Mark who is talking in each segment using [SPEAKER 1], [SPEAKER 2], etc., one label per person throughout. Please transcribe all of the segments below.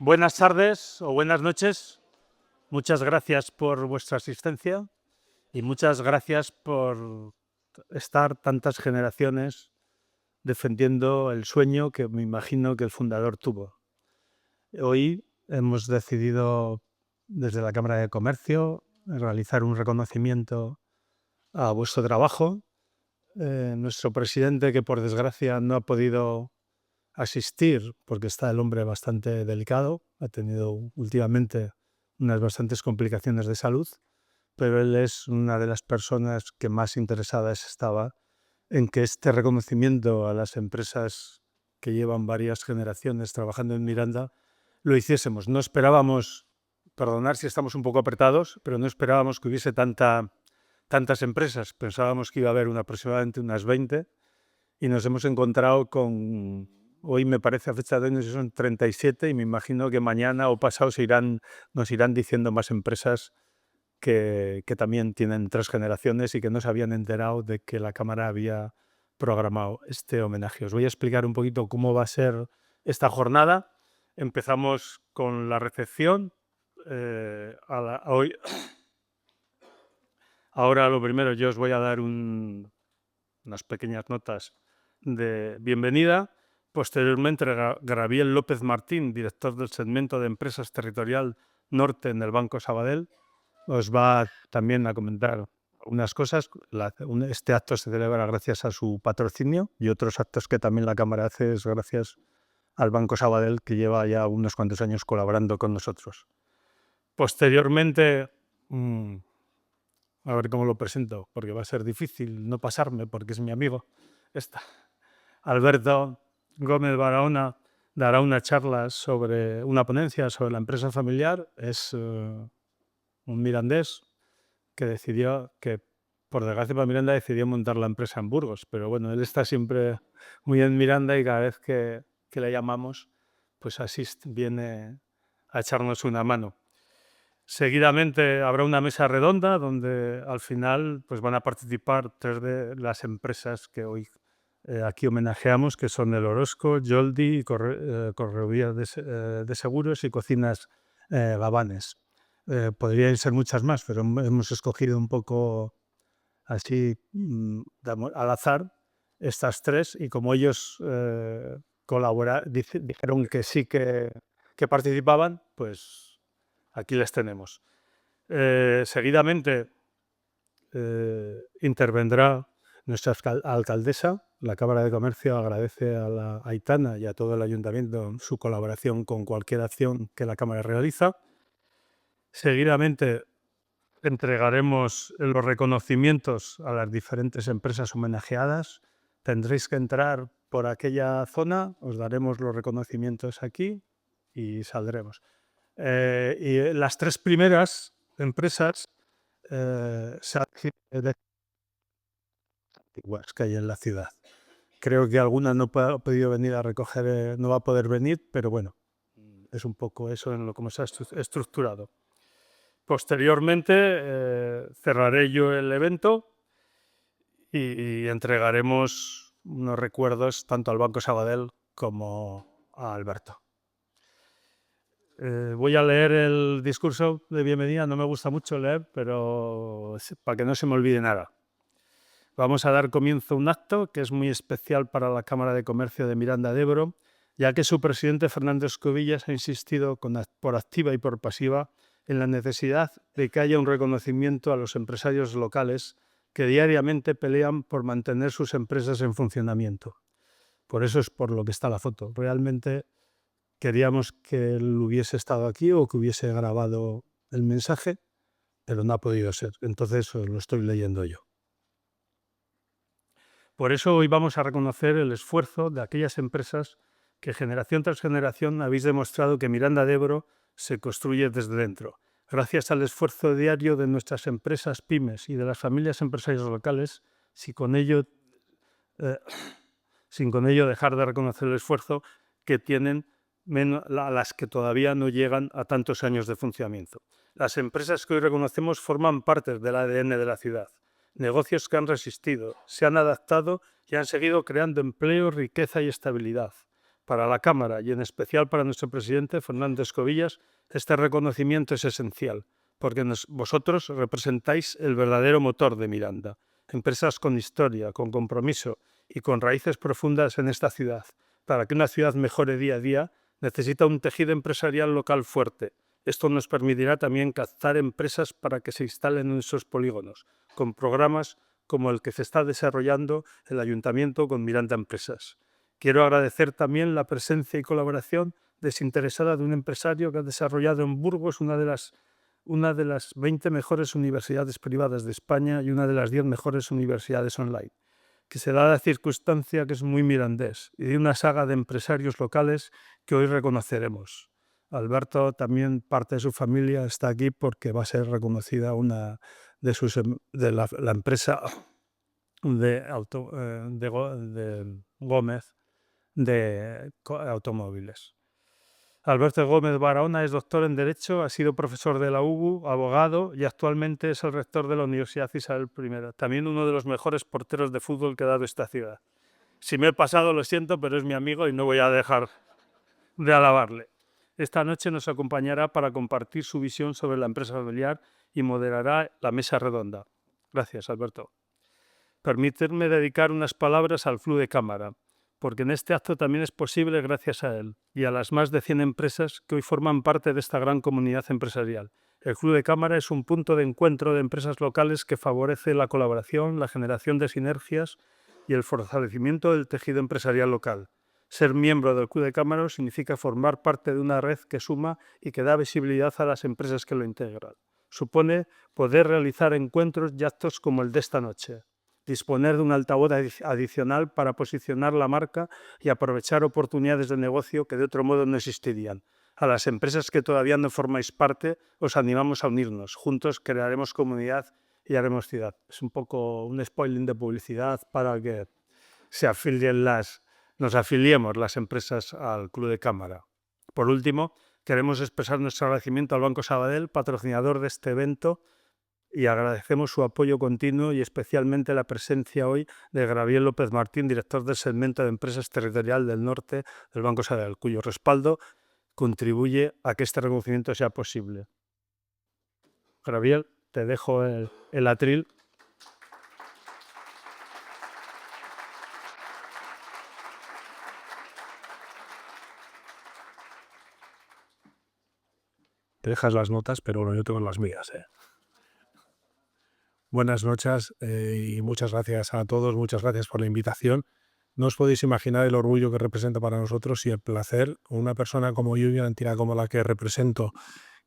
[SPEAKER 1] Buenas tardes o buenas noches. Muchas gracias por vuestra asistencia y muchas gracias por estar tantas generaciones defendiendo el sueño que me imagino que el fundador tuvo. Hoy hemos decidido desde la Cámara de Comercio realizar un reconocimiento a vuestro trabajo. Nuestro presidente, que por desgracia no ha podido asistir porque está el hombre bastante delicado, ha tenido últimamente unas bastantes complicaciones de salud, pero él es una de las personas que más interesadas estaba en que este reconocimiento a las empresas que llevan varias generaciones trabajando en Miranda lo hiciésemos. No esperábamos, perdonar si estamos un poco apretados, pero no esperábamos que hubiese tantas empresas. Pensábamos que iba a haber aproximadamente unas 20 y nos hemos encontrado con, hoy me parece a fecha de hoy, son 37 y me imagino que mañana o pasado nos irán diciendo más empresas que también tienen 3 generaciones y que no se habían enterado de que la Cámara había programado este homenaje. Os voy a explicar un poquito cómo va a ser esta jornada. Empezamos con la recepción. Hoy, ahora lo primero, yo os voy a dar unas pequeñas notas de bienvenida. Posteriormente, Gabriel López Martín, director del segmento de Empresas Territorial Norte en el Banco Sabadell, os va también a comentar unas cosas. Este acto se celebra gracias a su patrocinio y otros actos que también la Cámara hace es gracias al Banco Sabadell, que lleva ya unos cuantos años colaborando con nosotros. Posteriormente, a ver cómo lo presento, porque va a ser difícil no pasarme, porque es mi amigo. Alberto Gómez Barahona dará una charla una ponencia sobre la empresa familiar. Es un mirandés que decidió, que por desgracia para Miranda decidió montar la empresa en Burgos, pero bueno, él está siempre muy en Miranda y cada vez que le llamamos, pues viene a echarnos una mano. Seguidamente habrá una mesa redonda donde al final pues van a participar 3 de las empresas que hoy aquí homenajeamos, que son el Orozco, Joldi, Correvías de Seguros y Cocinas Gabanes. Podrían ser muchas más, pero hemos escogido un poco así al azar estas 3 y como ellos dijeron que sí que participaban, pues aquí les tenemos. Seguidamente intervendrá nuestra alcaldesa. La Cámara de Comercio agradece a la Aitana y a todo el Ayuntamiento su colaboración con cualquier acción que la Cámara realiza. Seguidamente entregaremos los reconocimientos a las diferentes empresas homenajeadas. Tendréis que entrar por aquella zona, os daremos los reconocimientos aquí y saldremos. Y las 3 primeras empresas antiguas que hay en la ciudad. Creo que alguna no ha podido venir a recoger, no va a poder venir, pero bueno, es un poco eso en lo como se ha estructurado. Posteriormente cerraré yo el evento y entregaremos unos recuerdos tanto al Banco Sabadell como a Alberto. Voy a leer el discurso de bienvenida, no me gusta mucho leer, pero para que no se me olvide nada. Vamos a dar comienzo a un acto que es muy especial para la Cámara de Comercio de Miranda de Ebro, ya que su presidente Fernando Escobillas ha insistido por activa y por pasiva en la necesidad de que haya un reconocimiento a los empresarios locales que diariamente pelean por mantener sus empresas en funcionamiento. Por eso es por lo que está la foto. Realmente queríamos que él hubiese estado aquí o que hubiese grabado el mensaje, pero no ha podido ser. Entonces lo estoy leyendo yo. Por eso hoy vamos a reconocer el esfuerzo de aquellas empresas que generación tras generación habéis demostrado que Miranda de Ebro se construye desde dentro. Gracias al esfuerzo diario de nuestras empresas pymes y de las familias empresarias locales, sin con ello dejar de reconocer el esfuerzo que tienen las que todavía no llegan a tantos años de funcionamiento. Las empresas que hoy reconocemos forman parte del ADN de la ciudad. Negocios que han resistido, se han adaptado y han seguido creando empleo, riqueza y estabilidad. Para la Cámara y en especial para nuestro presidente, Fernando Escobillas, este reconocimiento es esencial, porque vosotros representáis el verdadero motor de Miranda. Empresas con historia, con compromiso y con raíces profundas en esta ciudad. Para que una ciudad mejore día a día, necesita un tejido empresarial local fuerte. Esto nos permitirá también captar empresas para que se instalen en esos polígonos, con programas como el que se está desarrollando el Ayuntamiento con Miranda Empresas. Quiero agradecer también la presencia y colaboración desinteresada de un empresario que ha desarrollado en Burgos una de las 20 mejores universidades privadas de España y una de las 10 mejores universidades online, que se da la circunstancia que es muy mirandés, y de una saga de empresarios locales que hoy reconoceremos. Alberto, también parte de su familia, está aquí porque va a ser reconocida una de la empresa de Gómez de automóviles. Alberto Gómez Barahona es doctor en Derecho, ha sido profesor de la UBU, abogado y actualmente es el rector de la Universidad Isabel I. También uno de los mejores porteros de fútbol que ha dado esta ciudad. Si me he pasado, lo siento, pero es mi amigo y no voy a dejar de alabarle. Esta noche nos acompañará para compartir su visión sobre la empresa familiar y moderará la mesa redonda. Gracias, Alberto. Permitidme dedicar unas palabras al Club de Cámara, porque en este acto también es posible gracias a él y a las más de 100 empresas que hoy forman parte de esta gran comunidad empresarial. El Club de Cámara es un punto de encuentro de empresas locales que favorece la colaboración, la generación de sinergias y el fortalecimiento del tejido empresarial local. Ser miembro del Club de Cámara significa formar parte de una red que suma y que da visibilidad a las empresas que lo integran. Supone poder realizar encuentros y actos como el de esta noche. Disponer de un altavoz adicional para posicionar la marca y aprovechar oportunidades de negocio que de otro modo no existirían. A las empresas que todavía no formáis parte, os animamos a unirnos. Juntos crearemos comunidad y haremos ciudad. Es un poco un spoiling de publicidad para que nos afiliemos las empresas al Club de Cámara. Por último, queremos expresar nuestro agradecimiento al Banco Sabadell, patrocinador de este evento, y agradecemos su apoyo continuo y especialmente la presencia hoy de Gabriel López Martín, director del segmento de Empresas Territorial del Norte del Banco Sabadell, cuyo respaldo contribuye a que este reconocimiento sea posible. Gabriel, te dejo el atril.
[SPEAKER 2] Te dejas las notas, pero bueno, yo tengo las mías. Buenas noches y muchas gracias a todos, muchas gracias por la invitación. No os podéis imaginar el orgullo que representa para nosotros y el placer. Una persona como yo y una entidad como la que represento,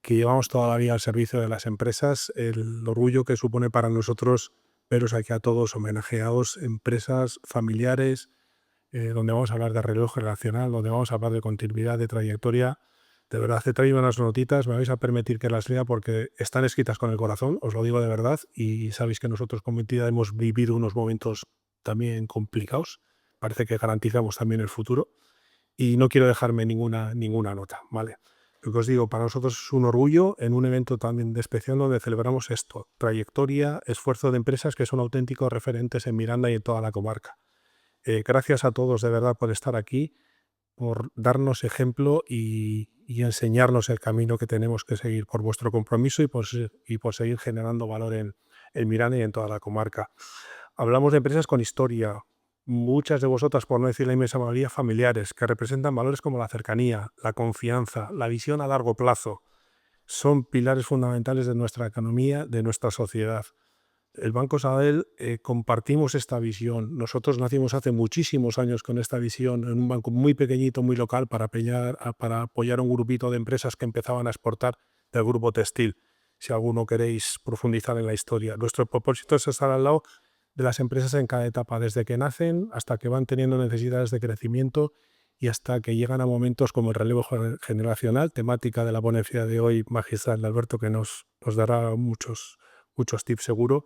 [SPEAKER 2] que llevamos toda la vida al servicio de las empresas, el orgullo que supone para nosotros veros aquí a todos homenajeados, empresas familiares, donde vamos a hablar de relevo generacional, donde vamos a hablar de continuidad, de trayectoria. De verdad, he traído unas notitas, me vais a permitir que las lea porque están escritas con el corazón, os lo digo de verdad, y sabéis que nosotros como entidad hemos vivido unos momentos también complicados. Parece que garantizamos también el futuro y no quiero dejarme ninguna nota, ¿vale? Lo que os digo, para nosotros es un orgullo en un evento también de especial donde celebramos esto, trayectoria, esfuerzo de empresas que son auténticos referentes en Miranda y en toda la comarca. Gracias a todos de verdad por estar aquí, por darnos ejemplo y enseñarnos el camino que tenemos que seguir, por vuestro compromiso y por seguir generando valor en Miranda y en toda la comarca. Hablamos de empresas con historia, muchas de vosotras, por no decir la inmensa mayoría, familiares, que representan valores como la cercanía, la confianza, la visión a largo plazo. Son pilares fundamentales de nuestra economía, de nuestra sociedad. El Banco Sabadell compartimos esta visión. Nosotros nacimos hace muchísimos años con esta visión en un banco muy pequeñito, muy local, para apoyar a un grupito de empresas que empezaban a exportar del grupo textil. Si alguno queréis profundizar en la historia. Nuestro propósito es estar al lado de las empresas en cada etapa, desde que nacen hasta que van teniendo necesidades de crecimiento y hasta que llegan a momentos como el relevo generacional, temática de la ponencia de hoy magistral de Alberto, que nos dará muchos tips seguro.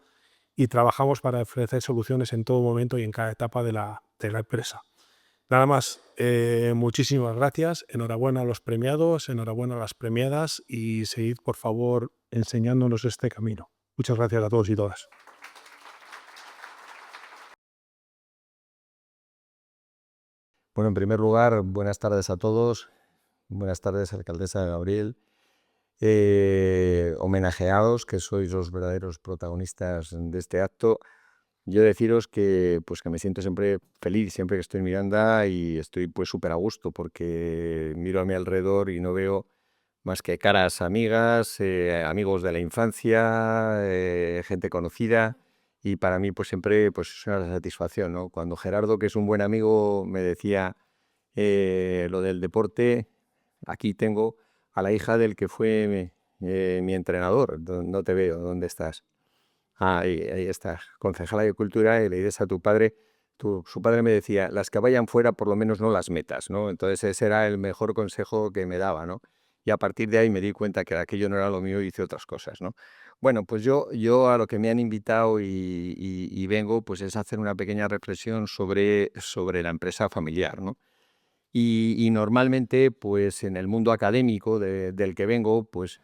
[SPEAKER 2] Y trabajamos para ofrecer soluciones en todo momento y en cada etapa de la empresa. Nada más, muchísimas gracias, enhorabuena a los premiados, enhorabuena a las premiadas y seguid por favor enseñándonos este camino. Muchas gracias a todos y todas.
[SPEAKER 3] Bueno, en primer lugar, buenas tardes a todos. Buenas tardes, alcaldesa Gabriel. Homenajeados, que sois los verdaderos protagonistas de este acto. Yo deciros que, pues, que me siento siempre feliz, siempre que estoy en Miranda, y estoy pues súper a gusto porque miro a mi alrededor y no veo más que caras amigas, amigos de la infancia, gente conocida, y para mí pues siempre pues es una satisfacción, ¿no? Cuando Gerardo, que es un buen amigo, me decía lo del deporte, aquí tengo a la hija del que fue mi entrenador. No te veo, ¿dónde estás? Ah, ahí estás, concejala de Cultura, y le dices a tu padre, su padre me decía, las que vayan fuera por lo menos no las metas, ¿no? Entonces ese era el mejor consejo que me daba, ¿no? Y a partir de ahí me di cuenta que aquello no era lo mío y hice otras cosas, ¿no? Bueno, pues yo a lo que me han invitado y vengo, pues es hacer una pequeña reflexión sobre la empresa familiar, ¿no? Y normalmente, pues en el mundo académico del que vengo, pues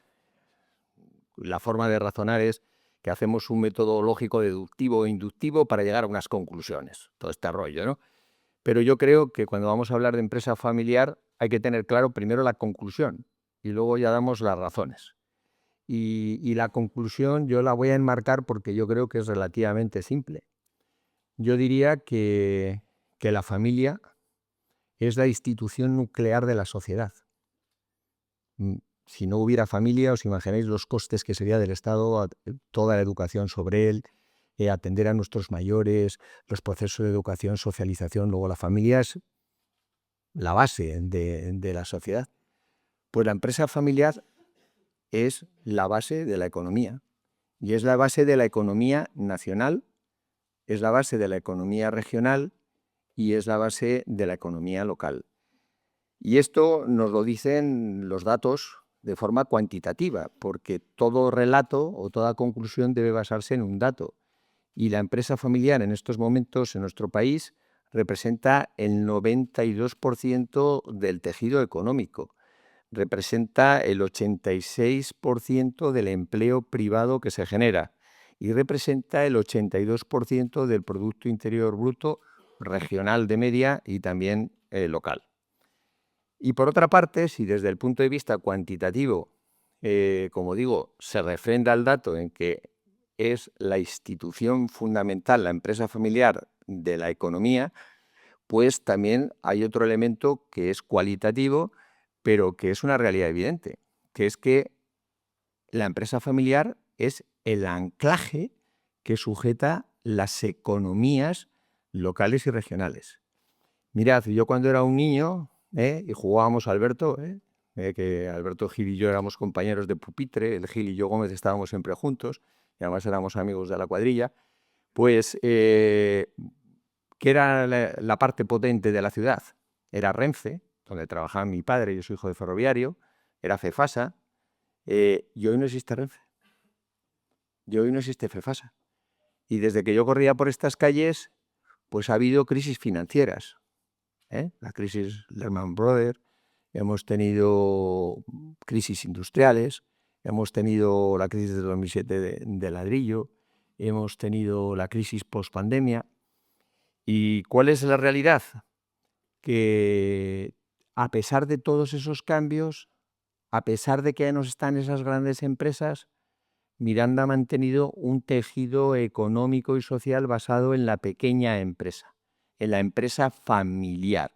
[SPEAKER 3] la forma de razonar es que hacemos un método lógico deductivo e inductivo para llegar a unas conclusiones, todo este rollo, ¿no? Pero yo creo que cuando vamos a hablar de empresa familiar hay que tener claro primero la conclusión y luego ya damos las razones. Y la conclusión yo la voy a enmarcar porque yo creo que es relativamente simple. Yo diría que la familia es la institución nuclear de la sociedad. Si no hubiera familia, os imagináis los costes que sería del Estado, toda la educación sobre él, atender a nuestros mayores, los procesos de educación, socialización. Luego la familia es la base de la sociedad. Pues la empresa familiar es la base de la economía, y es la base de la economía nacional, es la base de la economía regional y es la base de la economía local. Y esto nos lo dicen los datos de forma cuantitativa, porque todo relato o toda conclusión debe basarse en un dato. Y la empresa familiar en estos momentos en nuestro país representa el 92% del tejido económico, representa el 86% del empleo privado que se genera y representa el 82% del Producto Interior Bruto regional de media y también local. Y por otra parte, si desde el punto de vista cuantitativo, como digo, se refrenda el dato en que es la institución fundamental, la empresa familiar de la economía, pues también hay otro elemento que es cualitativo, pero que es una realidad evidente, que es que la empresa familiar es el anclaje que sujeta las economías locales y regionales. Mirad, yo cuando era un niño y jugábamos a Alberto, que Alberto Gil y yo éramos compañeros de pupitre, el Gil y yo Gómez estábamos siempre juntos, y además éramos amigos de la cuadrilla, pues, ¿qué era la parte potente de la ciudad? Era Renfe, donde trabajaba mi padre, yo soy hijo de ferroviario, era Cefasa, y hoy no existe Renfe, y hoy no existe Cefasa. Y desde que yo corría por estas calles, pues ha habido crisis financieras. La crisis Lehman Brothers, hemos tenido crisis industriales, hemos tenido la crisis de 2007 de ladrillo, hemos tenido la crisis post-pandemia. ¿Y cuál es la realidad? Que a pesar de todos esos cambios, a pesar de que ya no están esas grandes empresas, Miranda ha mantenido un tejido económico y social basado en la pequeña empresa, en la empresa familiar,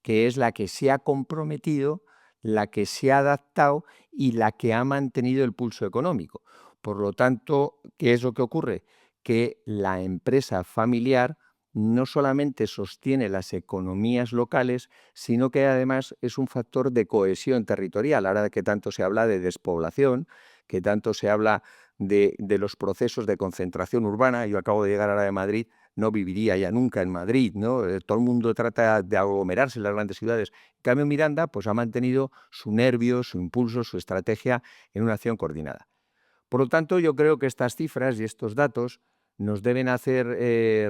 [SPEAKER 3] que es la que se ha comprometido, la que se ha adaptado y la que ha mantenido el pulso económico. Por lo tanto, ¿qué es lo que ocurre? Que la empresa familiar no solamente sostiene las economías locales, sino que además es un factor de cohesión territorial. Ahora que tanto se habla de despoblación, que tanto se habla de los procesos de concentración urbana. Yo acabo de llegar ahora de Madrid, no viviría ya nunca en Madrid, ¿no? Todo el mundo trata de aglomerarse en las grandes ciudades. En cambio, Miranda pues, ha mantenido su nervio, su impulso, su estrategia en una acción coordinada. Por lo tanto, yo creo que estas cifras y estos datos nos deben hacer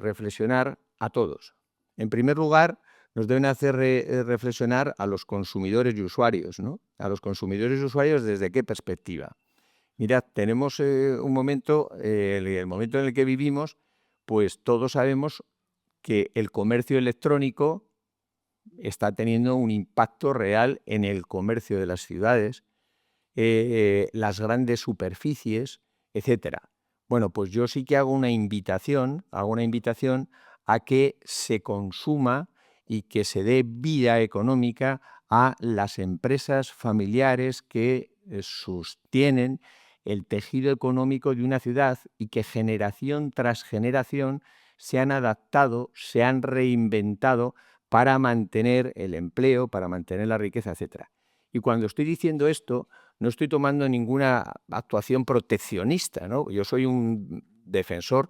[SPEAKER 3] reflexionar a todos. En primer lugar, nos deben hacer reflexionar a los consumidores y usuarios, ¿no? A los consumidores y usuarios, ¿desde qué perspectiva? Mirad, tenemos un momento, el momento en el que vivimos, pues todos sabemos que el comercio electrónico está teniendo un impacto real en el comercio de las ciudades, las grandes superficies, etcétera. Bueno, pues yo sí que hago una invitación a que se consuma y que se dé vida económica a las empresas familiares que sostienen el tejido económico de una ciudad y que generación tras generación se han adaptado, se han reinventado para mantener el empleo, para mantener la riqueza, etcétera. Y cuando estoy diciendo esto, no estoy tomando ninguna actuación proteccionista, ¿no? Yo soy un defensor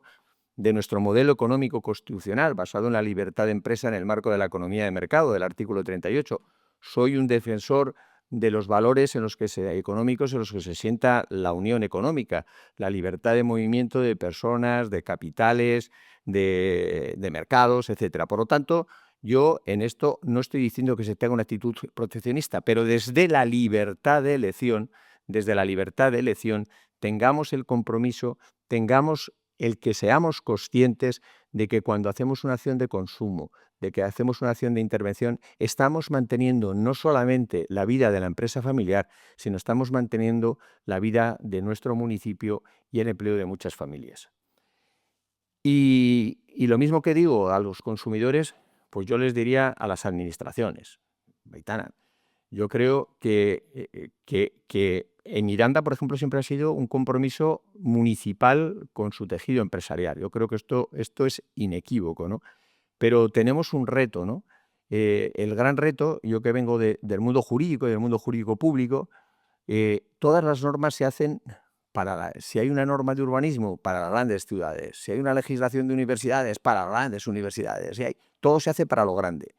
[SPEAKER 3] de nuestro modelo económico constitucional basado en la libertad de empresa en el marco de la economía de mercado, del artículo 38. Soy un defensor de los valores económicos en los que se sienta la unión económica, la libertad de movimiento de personas, de capitales, de mercados, etcétera. Por lo tanto, yo en esto no estoy diciendo que se tenga una actitud proteccionista, pero desde la libertad de elección, tengamos el compromiso, tengamos el que seamos conscientes de que cuando hacemos una acción de consumo, de que hacemos una acción de intervención, estamos manteniendo no solamente la vida de la empresa familiar, sino estamos manteniendo la vida de nuestro municipio y el empleo de muchas familias. Y lo mismo que digo a los consumidores, pues yo les diría a las administraciones. Aitana, yo creo que en Miranda, por ejemplo, siempre ha sido un compromiso municipal con su tejido empresarial. Yo creo que esto es inequívoco, ¿no? Pero tenemos un reto, ¿no? El gran reto, yo que vengo del mundo jurídico y del mundo jurídico público, todas las normas se hacen si hay una norma de urbanismo, para las grandes ciudades, si hay una legislación de universidades, para las grandes universidades, todo se hace para lo grande.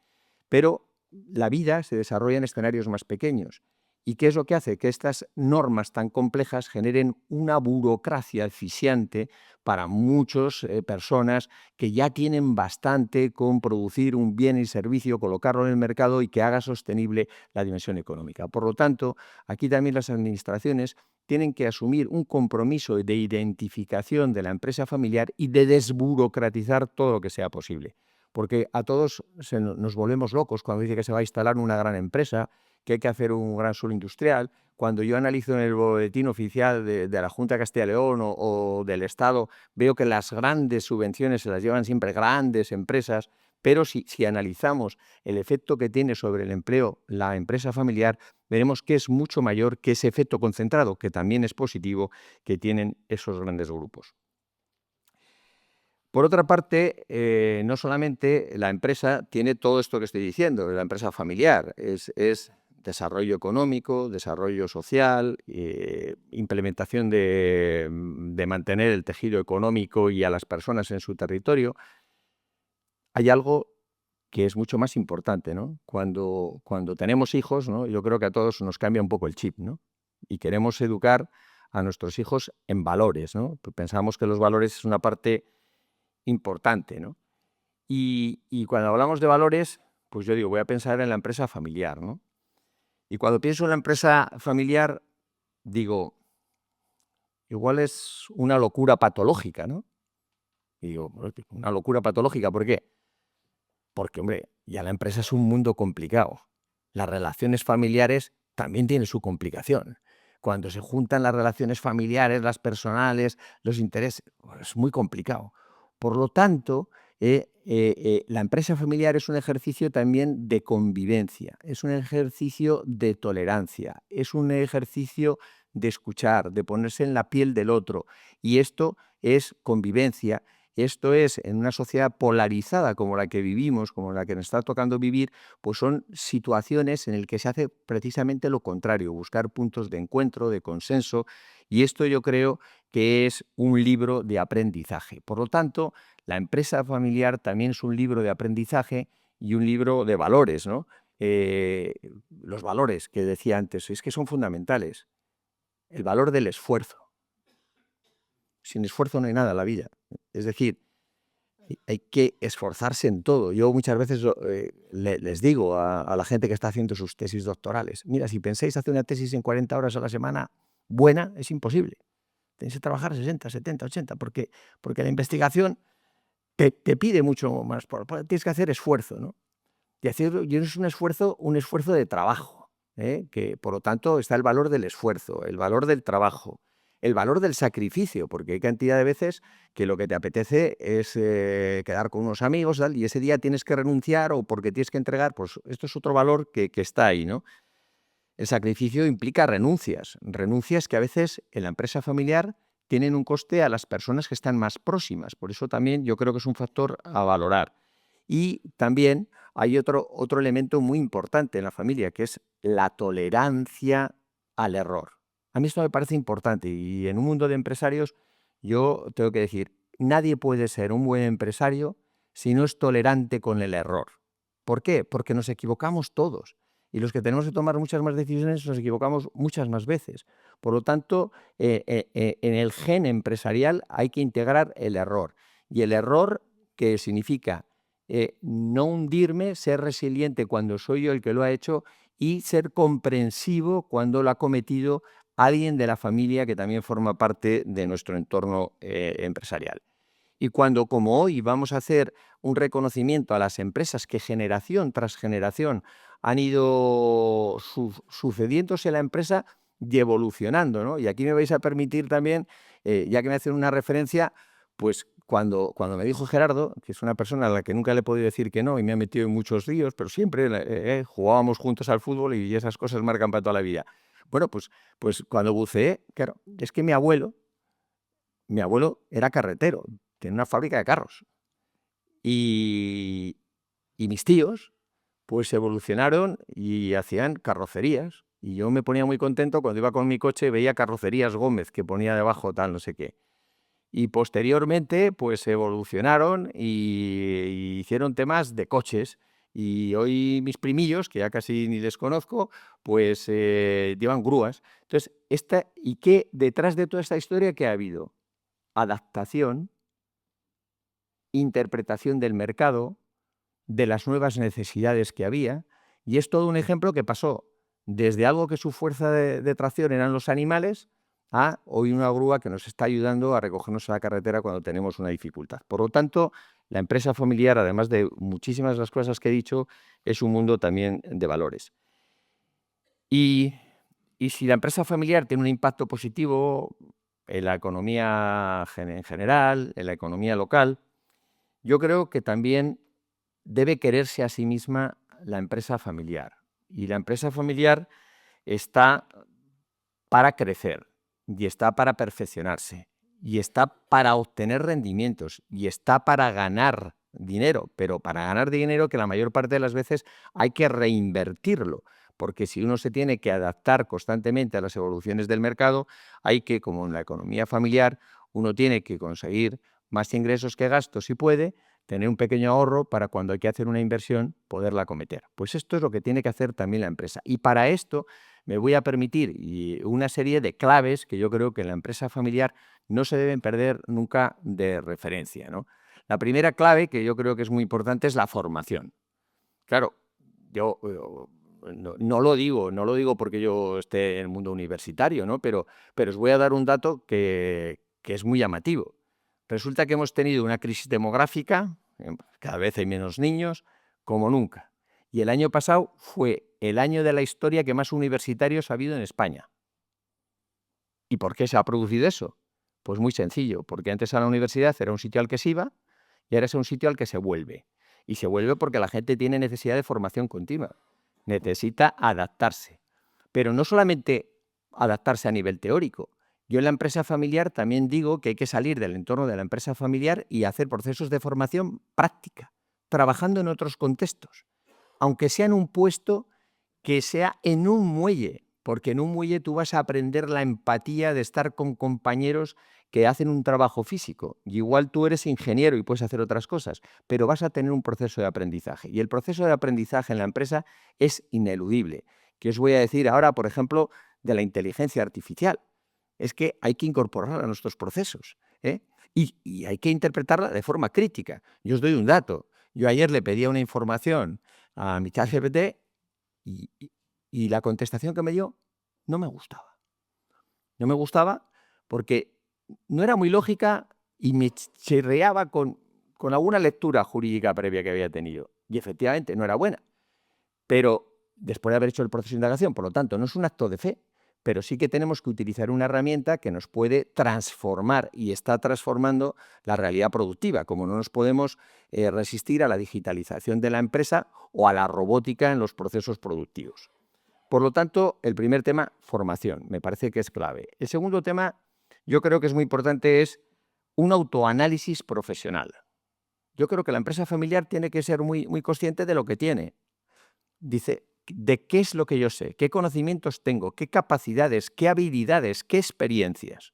[SPEAKER 3] Pero la vida se desarrolla en escenarios más pequeños. ¿Y qué es lo que hace? Que estas normas tan complejas generen una burocracia asfixiante para muchas personas que ya tienen bastante con producir un bien y servicio, colocarlo en el mercado y que haga sostenible la dimensión económica. Por lo tanto, aquí también las administraciones tienen que asumir un compromiso de identificación de la empresa familiar y de desburocratizar todo lo que sea posible. Porque a todos nos volvemos locos cuando dice que se va a instalar una gran empresa, que hay que hacer un gran suelo industrial. Cuando yo analizo en el boletín oficial de la Junta de Castilla y León o del Estado, veo que las grandes subvenciones se las llevan siempre grandes empresas, pero si analizamos el efecto que tiene sobre el empleo la empresa familiar, veremos que es mucho mayor que ese efecto concentrado, que también es positivo, que tienen esos grandes grupos. Por otra parte, no solamente la empresa tiene todo esto que estoy diciendo, la empresa familiar, es desarrollo económico, desarrollo social, implementación de mantener el tejido económico y a las personas en su territorio. Hay algo que es mucho más importante, ¿no? Cuando tenemos hijos, ¿no? Yo creo que a todos nos cambia un poco el chip, ¿no? Y queremos educar a nuestros hijos en valores, ¿no? Pensamos que los valores es una parte importante, ¿no? Y cuando hablamos de valores, pues yo digo, voy a pensar en la empresa familiar, ¿no? Y cuando pienso en la empresa familiar, digo, igual es una locura patológica, ¿no? Y digo, una locura patológica, ¿por qué? Porque, hombre, ya la empresa es un mundo complicado. Las relaciones familiares también tienen su complicación. Cuando se juntan las relaciones familiares, las personales, los intereses, es muy complicado. Por lo tanto, la empresa familiar es un ejercicio también de convivencia, es un ejercicio de tolerancia, es un ejercicio de escuchar, de ponerse en la piel del otro. Y esto es convivencia. Esto es, en una sociedad polarizada como la que vivimos, como la que nos está tocando vivir, pues son situaciones en las que se hace precisamente lo contrario, buscar puntos de encuentro, de consenso, y esto yo creo que es un libro de aprendizaje. Por lo tanto, la empresa familiar también es un libro de aprendizaje y un libro de valores, ¿no? Los valores que decía antes, es que son fundamentales. El valor del esfuerzo. Sin esfuerzo no hay nada en la vida. Es decir, hay que esforzarse en todo. Yo muchas veces les digo a la gente que está haciendo sus tesis doctorales, mira, si pensáis hacer una tesis en 40 horas a la semana buena, es imposible. Tenéis que trabajar 60, 70, 80, porque la investigación te pide mucho más. Tienes que hacer esfuerzo, ¿no? y es un esfuerzo de trabajo, que por lo tanto está el valor del esfuerzo, el valor del trabajo, el valor del sacrificio, porque hay cantidad de veces que lo que te apetece es quedar con unos amigos y ese día tienes que renunciar o porque tienes que entregar, pues esto es otro valor que está ahí, ¿no? El sacrificio implica renuncias que a veces en la empresa familiar tienen un coste a las personas que están más próximas. Por eso también yo creo que es un factor a valorar. Y también hay otro elemento muy importante en la familia, que es la tolerancia al error. A mí esto me parece importante y en un mundo de empresarios yo tengo que decir, nadie puede ser un buen empresario si no es tolerante con el error. ¿Por qué? Porque nos equivocamos todos. Y los que tenemos que tomar muchas más decisiones nos equivocamos muchas más veces. Por lo tanto, en el gen empresarial hay que integrar el error. Y el error, que significa no hundirme, ser resiliente cuando soy yo el que lo ha hecho y ser comprensivo cuando lo ha cometido alguien de la familia que también forma parte de nuestro entorno empresarial. Y cuando, como hoy, vamos a hacer un reconocimiento a las empresas que generación tras generación han ido sucediéndose la empresa y evolucionando, ¿no? Y aquí me vais a permitir también, ya que me hacen una referencia, pues cuando me dijo Gerardo, que es una persona a la que nunca le he podido decir que no y me ha metido en muchos ríos, pero siempre jugábamos juntos al fútbol y esas cosas marcan para toda la vida. Bueno, pues cuando buceé, claro, es que mi abuelo era carretero, tenía una fábrica de carros. Y mis tíos, pues evolucionaron y hacían carrocerías. Y yo me ponía muy contento cuando iba con mi coche y veía Carrocerías Gómez, que ponía debajo tal, no sé qué. Y posteriormente, pues evolucionaron y hicieron temas de coches. Y hoy mis primillos, que ya casi ni les conozco, pues llevan grúas. Entonces, ¿y qué detrás de toda esta historia qué ha habido? Adaptación, interpretación del mercado, de las nuevas necesidades que había, y es todo un ejemplo que pasó desde algo que su fuerza de tracción eran los animales a hoy una grúa que nos está ayudando a recogernos a la carretera cuando tenemos una dificultad. Por lo tanto, la empresa familiar, además de muchísimas de las cosas que he dicho, es un mundo también de valores. Y si la empresa familiar tiene un impacto positivo en la economía en general, en la economía local, yo creo que también debe quererse a sí misma la empresa familiar. Y la empresa familiar está para crecer, y está para perfeccionarse, y está para obtener rendimientos, y está para ganar dinero, pero para ganar dinero que la mayor parte de las veces hay que reinvertirlo, porque si uno se tiene que adaptar constantemente a las evoluciones del mercado, hay que, como en la economía familiar, uno tiene que conseguir más ingresos que gastos si puede, tener un pequeño ahorro para cuando hay que hacer una inversión poderla cometer. Pues esto es lo que tiene que hacer también la empresa. Y para esto me voy a permitir una serie de claves que yo creo que en la empresa familiar no se deben perder nunca de referencia, ¿no? La primera clave, que yo creo que es muy importante, es la formación. Claro, yo no lo digo porque yo esté en el mundo universitario, ¿no? Pero os voy a dar un dato que es muy llamativo. Resulta que hemos tenido una crisis demográfica, cada vez hay menos niños, como nunca. Y el año pasado fue el año de la historia que más universitarios ha habido en España. ¿Y por qué se ha producido eso? Pues muy sencillo, porque antes a la universidad era un sitio al que se iba y ahora es un sitio al que se vuelve. Y se vuelve porque la gente tiene necesidad de formación continua, necesita adaptarse. Pero no solamente adaptarse a nivel teórico. Yo en la empresa familiar también digo que hay que salir del entorno de la empresa familiar y hacer procesos de formación práctica, trabajando en otros contextos, aunque sea en un puesto que sea en un muelle, porque en un muelle tú vas a aprender la empatía de estar con compañeros que hacen un trabajo físico. Y igual tú eres ingeniero y puedes hacer otras cosas, pero vas a tener un proceso de aprendizaje. Y el proceso de aprendizaje en la empresa es ineludible. ¿Qué os voy a decir ahora, por ejemplo, de la inteligencia artificial? Es que hay que incorporarla a nuestros procesos, ¿eh? Y hay que interpretarla de forma crítica. Yo os doy un dato. Yo ayer le pedía una información a mi ChatGPT y la contestación que me dio no me gustaba. No me gustaba porque no era muy lógica y me chirriaba con alguna lectura jurídica previa que había tenido. Y efectivamente no era buena. Pero después de haber hecho el proceso de indagación, por lo tanto, no es un acto de fe, pero sí que tenemos que utilizar una herramienta que nos puede transformar y está transformando la realidad productiva, como no nos podemos resistir a la digitalización de la empresa o a la robótica en los procesos productivos. Por lo tanto, el primer tema, formación, me parece que es clave. El segundo tema, yo creo que es muy importante, es un autoanálisis profesional. Yo creo que la empresa familiar tiene que ser muy consciente de lo que tiene. Dice, de qué es lo que yo sé, qué conocimientos tengo, qué capacidades, qué habilidades, qué experiencias.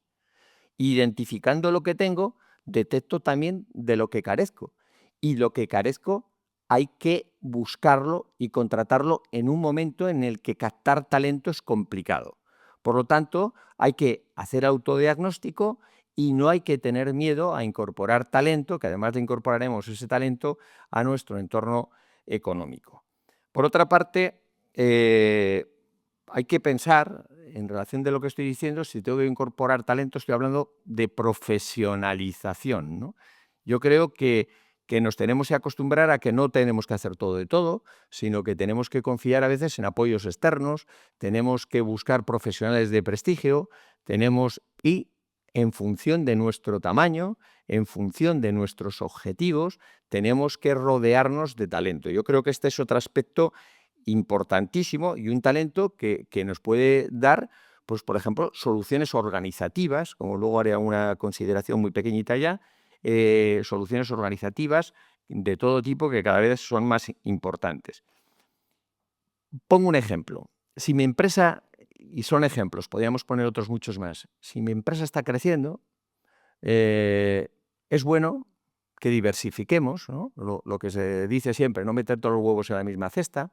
[SPEAKER 3] Identificando lo que tengo, detecto también de lo que carezco. Y lo que carezco hay que buscarlo y contratarlo en un momento en el que captar talento es complicado. Por lo tanto, hay que hacer autodiagnóstico y no hay que tener miedo a incorporar talento, que además le incorporaremos ese talento a nuestro entorno económico. Por otra parte, hay que pensar, en relación de lo que estoy diciendo, si tengo que incorporar talento, estoy hablando de profesionalización, ¿no? Yo creo que nos tenemos que acostumbrar a que no tenemos que hacer todo de todo, sino que tenemos que confiar a veces en apoyos externos, tenemos que buscar profesionales de prestigio, y en función de nuestro tamaño, en función de nuestros objetivos, tenemos que rodearnos de talento. Yo creo que este es otro aspecto importantísimo y un talento que nos puede dar, pues, por ejemplo, soluciones organizativas, como luego haré una consideración muy pequeñita ya, soluciones organizativas de todo tipo que cada vez son más importantes. Pongo un ejemplo. Si mi empresa, y son ejemplos, podríamos poner otros muchos más, si mi empresa está creciendo, es bueno que diversifiquemos, ¿no? Lo que se dice siempre, no meter todos los huevos en la misma cesta.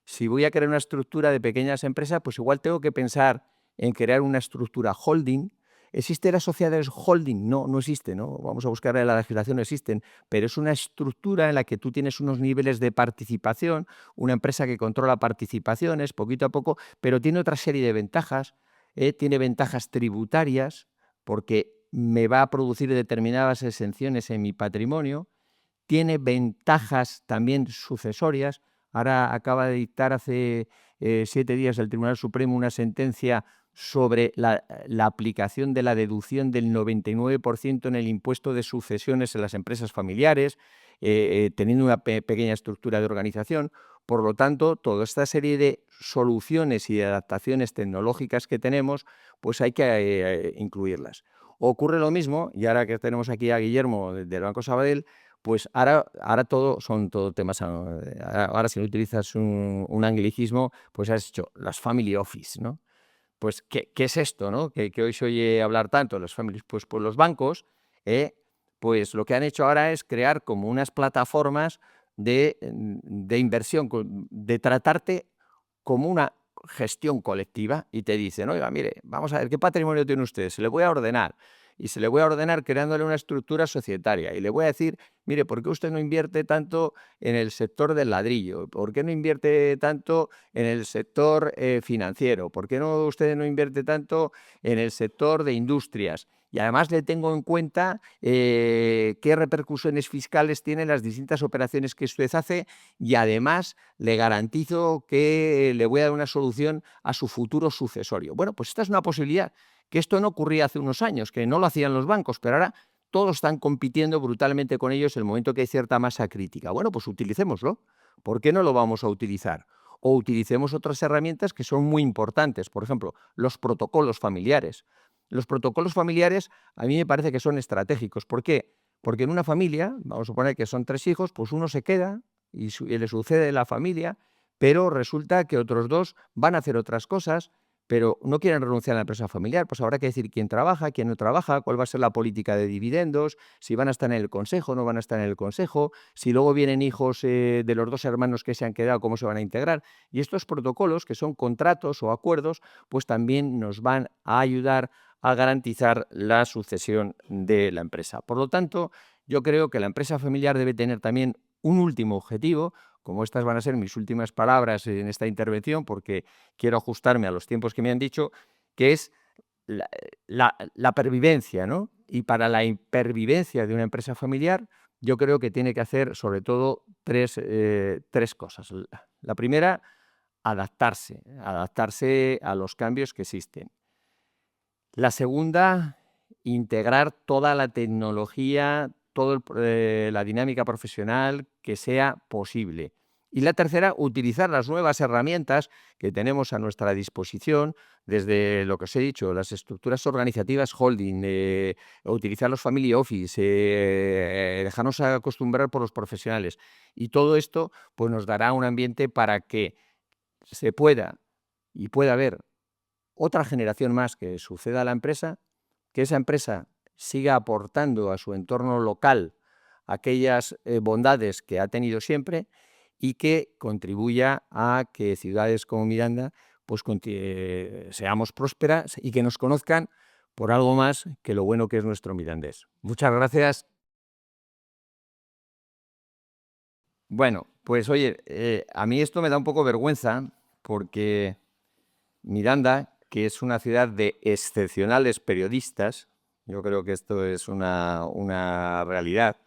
[SPEAKER 3] Si voy a crear una estructura de pequeñas empresas, pues igual tengo que pensar en crear una estructura holding. ¿Existen las sociedades holding? No, no existe, ¿no? Vamos a buscar en la legislación, no existen, pero es una estructura en la que tú tienes unos niveles de participación, una empresa que controla participaciones poquito a poco, pero tiene otra serie de ventajas, tiene ventajas tributarias, porque me va a producir determinadas exenciones en mi patrimonio, tiene ventajas también sucesorias. Ahora acaba de dictar hace 7 días el Tribunal Supremo una sentencia sobre la aplicación de la deducción del 99% en el impuesto de sucesiones en las empresas familiares, teniendo una pequeña estructura de organización. Por lo tanto, toda esta serie de soluciones y de adaptaciones tecnológicas que tenemos, pues hay que incluirlas. Ocurre lo mismo, y ahora que tenemos aquí a Guillermo del Banco Sabadell, pues ahora todo son todo temas, ahora si no utilizas un anglicismo, pues has hecho las family office, ¿no? Pues, ¿qué es esto, no? Que hoy se oye hablar tanto, los families, pues los bancos, pues lo que han hecho ahora es crear como unas plataformas de inversión, de tratarte como una gestión colectiva, y te dicen, oiga, mire, vamos a ver, ¿qué patrimonio tiene usted? Se le voy a ordenar. Y se le voy a ordenar creándole una estructura societaria. Y le voy a decir, mire, ¿por qué usted no invierte tanto en el sector del ladrillo? ¿Por qué no invierte tanto en el sector financiero? ¿Por qué usted no invierte tanto en el sector de industrias? Y además le tengo en cuenta qué repercusiones fiscales tienen las distintas operaciones que usted hace, y además le garantizo que le voy a dar una solución a su futuro sucesorio. Bueno, pues esta es una posibilidad, que esto no ocurría hace unos años, que no lo hacían los bancos, pero ahora todos están compitiendo brutalmente con ellos en el momento que hay cierta masa crítica. Bueno, pues utilicémoslo. ¿Por qué no lo vamos a utilizar? O utilicemos otras herramientas que son muy importantes. Por ejemplo, los protocolos familiares. Los protocolos familiares a mí me parece que son estratégicos. ¿Por qué? Porque en una familia, vamos a suponer que son 3 hijos, pues uno se queda y le sucede la familia, pero resulta que otros 2 van a hacer otras cosas, pero no quieren renunciar a la empresa familiar. Pues habrá que decir quién trabaja, quién no trabaja, cuál va a ser la política de dividendos, si van a estar en el consejo, no van a estar en el consejo, si luego vienen hijos de los 2 hermanos que se han quedado, cómo se van a integrar. Y estos protocolos, que son contratos o acuerdos, pues también nos van a ayudar a garantizar la sucesión de la empresa. Por lo tanto, yo creo que la empresa familiar debe tener también un último objetivo, como estas van a ser mis últimas palabras en esta intervención, porque quiero ajustarme a los tiempos que me han dicho, que es la pervivencia, ¿no? Y para la pervivencia de una empresa familiar yo creo que tiene que hacer sobre todo tres cosas. La primera, adaptarse a los cambios que existen. La segunda, integrar toda la tecnología, toda la dinámica profesional que sea posible. Y la tercera, utilizar las nuevas herramientas que tenemos a nuestra disposición, desde lo que os he dicho, las estructuras organizativas holding, utilizar los family office, dejarnos acostumbrar por los profesionales. Y todo esto pues, nos dará un ambiente para que se pueda haber otra generación más que suceda a la empresa, que esa empresa siga aportando a su entorno local aquellas bondades que ha tenido siempre y que contribuya a que ciudades como Miranda pues, seamos prósperas y que nos conozcan por algo más que lo bueno que es nuestro mirandés. Muchas gracias. Bueno, pues oye, a mí esto me da un poco vergüenza porque Miranda, que es una ciudad de excepcionales periodistas, yo creo que esto es una realidad,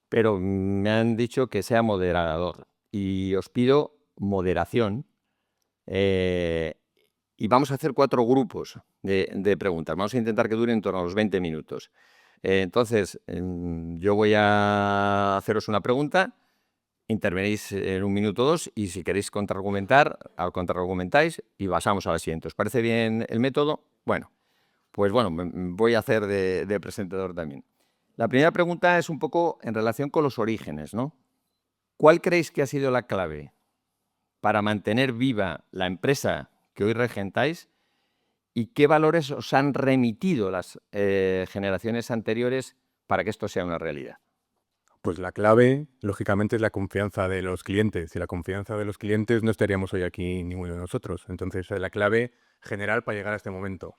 [SPEAKER 3] pero me han dicho que sea moderador y os pido moderación y vamos a hacer 4 grupos de preguntas. Vamos a intentar que duren en torno a los 20 minutos. Entonces, yo voy a haceros una pregunta, intervenís en 1 minuto o 2 y si queréis contraargumentar, contraargumentáis y pasamos a la siguiente. ¿Os parece bien el método? Bueno, pues bueno, voy a hacer de presentador también. La primera pregunta es un poco en relación con los orígenes, ¿no? ¿Cuál creéis que ha sido la clave para mantener viva la empresa que hoy regentáis y qué valores os han remitido las generaciones anteriores para que esto sea una realidad?
[SPEAKER 4] Pues la clave, lógicamente, es la confianza de los clientes. Sin la confianza de los clientes no estaríamos hoy aquí ninguno de nosotros. Entonces, es la clave general para llegar a este momento.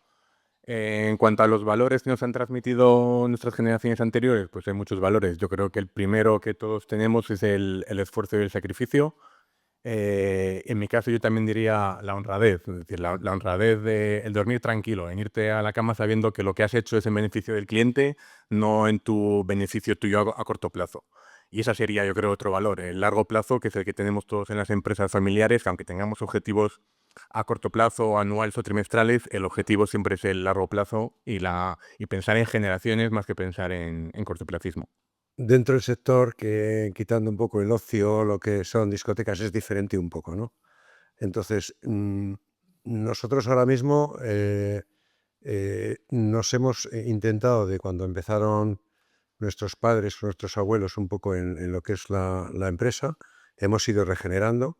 [SPEAKER 4] En cuanto a los valores que nos han transmitido nuestras generaciones anteriores, pues hay muchos valores. Yo creo que el primero que todos tenemos es el esfuerzo y el sacrificio. En mi caso yo también diría la honradez, es decir, la honradez de el dormir tranquilo, en irte a la cama sabiendo que lo que has hecho es en beneficio del cliente, no en tu beneficio tuyo a corto plazo. Y esa sería, yo creo, otro valor, el largo plazo, que es el que tenemos todos en las empresas familiares, que aunque tengamos objetivos a corto plazo, anuales o trimestrales, el objetivo siempre es el largo plazo y pensar en generaciones más que pensar en cortoplacismo.
[SPEAKER 5] Dentro del sector, que quitando un poco el ocio, lo que son discotecas, es diferente un poco, ¿no? Entonces, nosotros ahora mismo nos hemos intentado, de cuando empezaron nuestros padres o nuestros abuelos, un poco en lo que es la empresa, hemos ido regenerando.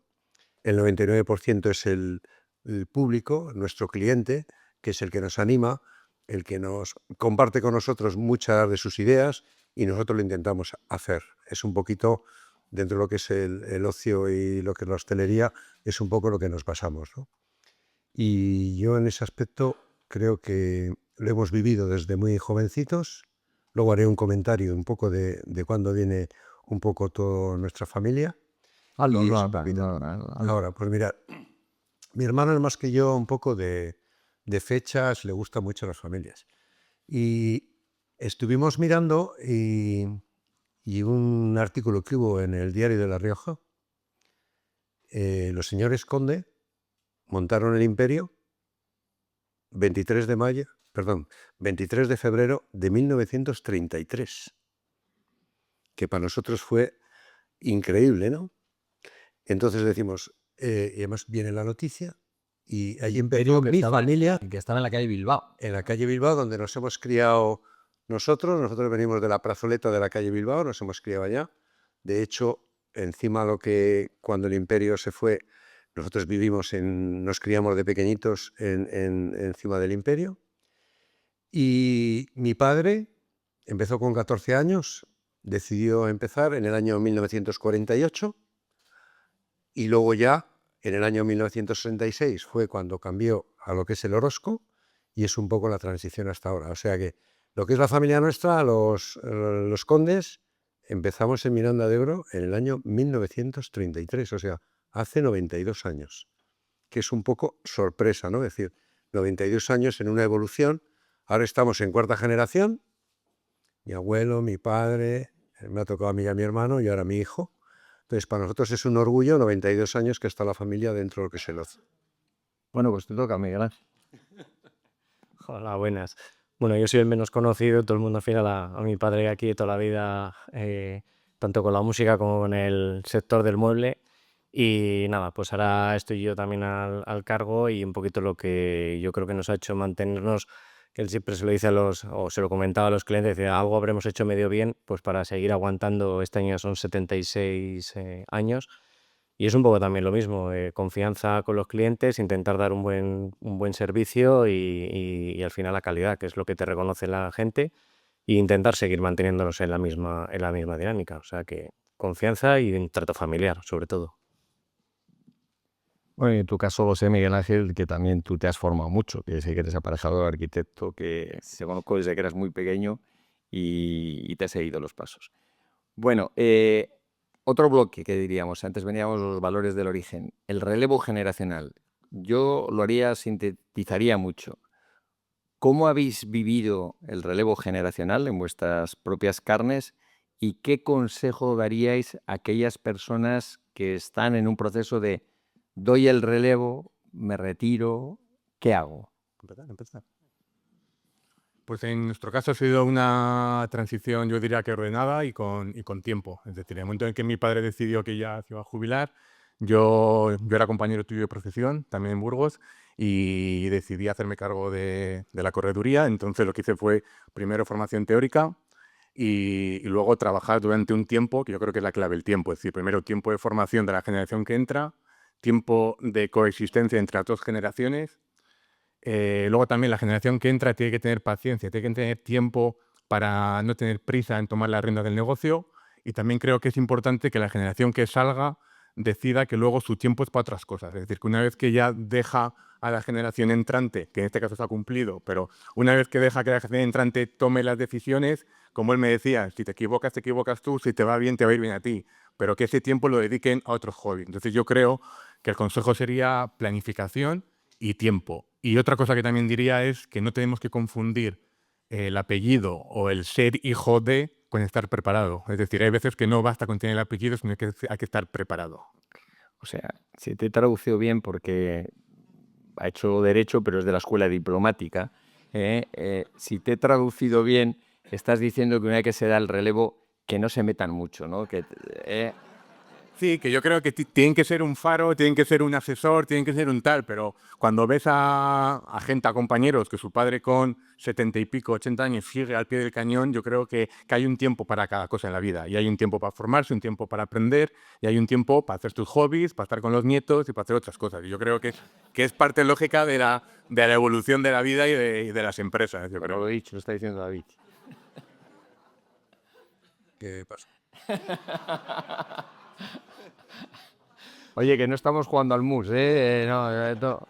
[SPEAKER 5] El 99% es el público, nuestro cliente, que es el que nos anima, el que nos comparte con nosotros muchas de sus ideas y nosotros lo intentamos hacer. Es un poquito, dentro de lo que es el ocio y lo que es la hostelería, es un poco lo que nos basamos, ¿no? Y yo en ese aspecto creo que lo hemos vivido desde muy jovencitos. Luego haré un comentario un poco de cuándo viene un poco toda nuestra familia. Ahora, pues mira, mi hermano es más que yo un poco de fechas, le gustan mucho las familias. Y estuvimos mirando y un artículo que hubo en el Diario de La Rioja, los señores Conde montaron el imperio 23 de febrero de 1933, que para nosotros fue increíble, ¿no? Entonces decimos, y además viene la noticia, y allí empezó mi familia.
[SPEAKER 3] Que estaba en la calle Bilbao.
[SPEAKER 5] En la calle Bilbao, donde nos hemos criado nosotros. Nosotros venimos de la plazoleta de la calle Bilbao, nos hemos criado allá. De hecho, encima cuando el imperio se fue, nosotros nos criamos de pequeñitos encima del imperio. Y mi padre empezó con 14 años, decidió empezar en el año 1948 y luego ya en el año 1966 fue cuando cambió a lo que es el Orozco y es un poco la transición hasta ahora. O sea que lo que es la familia nuestra, los Condes, empezamos en Miranda de Ebro en el año 1933, o sea, hace 92 años, que es un poco sorpresa, ¿no? Es decir, 92 años en una evolución. Ahora estamos en 4ª generación, mi abuelo, mi padre, Me ha tocado a mí y a mi hermano y ahora a mi hijo. Entonces, para nosotros es un orgullo, 92 años, que está la familia dentro de lo que es el ocio.
[SPEAKER 3] Bueno, pues te toca, Miguel Ángel.
[SPEAKER 6] Hola, buenas. Bueno, yo soy el menos conocido, todo el mundo al final a mi padre aquí de toda la vida, tanto con la música como con el sector del mueble. Y nada, pues ahora estoy yo también al cargo y un poquito lo que yo creo que nos ha hecho mantenernos, que él siempre se lo dice o se lo comentaba a los clientes, decía, algo habremos hecho medio bien, pues para seguir aguantando, este año son 76 años. Y es un poco también lo mismo, confianza con los clientes, intentar dar un buen servicio y al final la calidad, que es lo que te reconoce la gente, e intentar seguir manteniéndonos en la misma dinámica. O sea que confianza y un trato familiar, sobre todo.
[SPEAKER 3] Bueno, y en tu caso lo sé, Miguel Ángel, que también tú te has formado mucho, que sé que eres aparejador, arquitecto, que se conozco desde que eras muy pequeño y te has seguido los pasos. Bueno, otro bloque que diríamos, antes veníamos los valores del origen, el relevo generacional. Yo lo haría, sintetizaría mucho. ¿Cómo habéis vivido el relevo generacional en vuestras propias carnes y qué consejo daríais a aquellas personas que están en un proceso de doy el relevo, me retiro, ¿qué hago?
[SPEAKER 4] Empezar. Pues en nuestro caso ha sido una transición, yo diría que ordenada y con tiempo. Es decir, en el momento en que mi padre decidió que ya se iba a jubilar, yo era compañero tuyo de profesión, también en Burgos, y decidí hacerme cargo de la correduría. Entonces lo que hice fue primero formación teórica y luego trabajar durante un tiempo, que yo creo que es la clave, el tiempo. Es decir, primero tiempo de formación de la generación que entra, tiempo de coexistencia entre las dos generaciones. Luego también la generación que entra tiene que tener paciencia, tiene que tener tiempo para no tener prisa en tomar la rienda del negocio, y también creo que es importante que la generación que salga decida que luego su tiempo es para otras cosas. Es decir, que una vez que ya deja a la generación entrante, que en este caso se ha cumplido, pero una vez que deja que la generación entrante tome las decisiones, como él me decía, si te equivocas tú, si te va bien, te va a ir bien a ti, pero que ese tiempo lo dediquen a otros hobbies. Entonces yo creo que el consejo sería planificación y tiempo. Y otra cosa que también diría es que no tenemos que confundir el apellido o el ser hijo de con estar preparado. Es decir, hay veces que no basta con tener el apellido, sino que hay que estar preparado.
[SPEAKER 3] O sea, si te he traducido bien porque ha hecho derecho, pero es de la escuela diplomática, si te he traducido bien, estás diciendo que una vez que se da el relevo, que no se metan mucho, ¿no?
[SPEAKER 4] Sí, que yo creo que tienen que ser un faro, tienen que ser un asesor, tienen que ser un tal, pero cuando ves a gente, a compañeros, que su padre con 70 y pico, 80 años sigue al pie del cañón, yo creo que hay un tiempo para cada cosa en la vida. Y hay un tiempo para formarse, un tiempo para aprender, y hay un tiempo para hacer tus hobbies, para estar con los nietos y para hacer otras cosas. Y yo creo que es parte lógica de la evolución de la vida y de las empresas. Yo
[SPEAKER 3] Pero
[SPEAKER 4] creo.
[SPEAKER 3] lo he dicho, lo está diciendo David.
[SPEAKER 5] ¿Qué pasa?
[SPEAKER 3] Oye, que no estamos jugando al mus, ¿eh? No.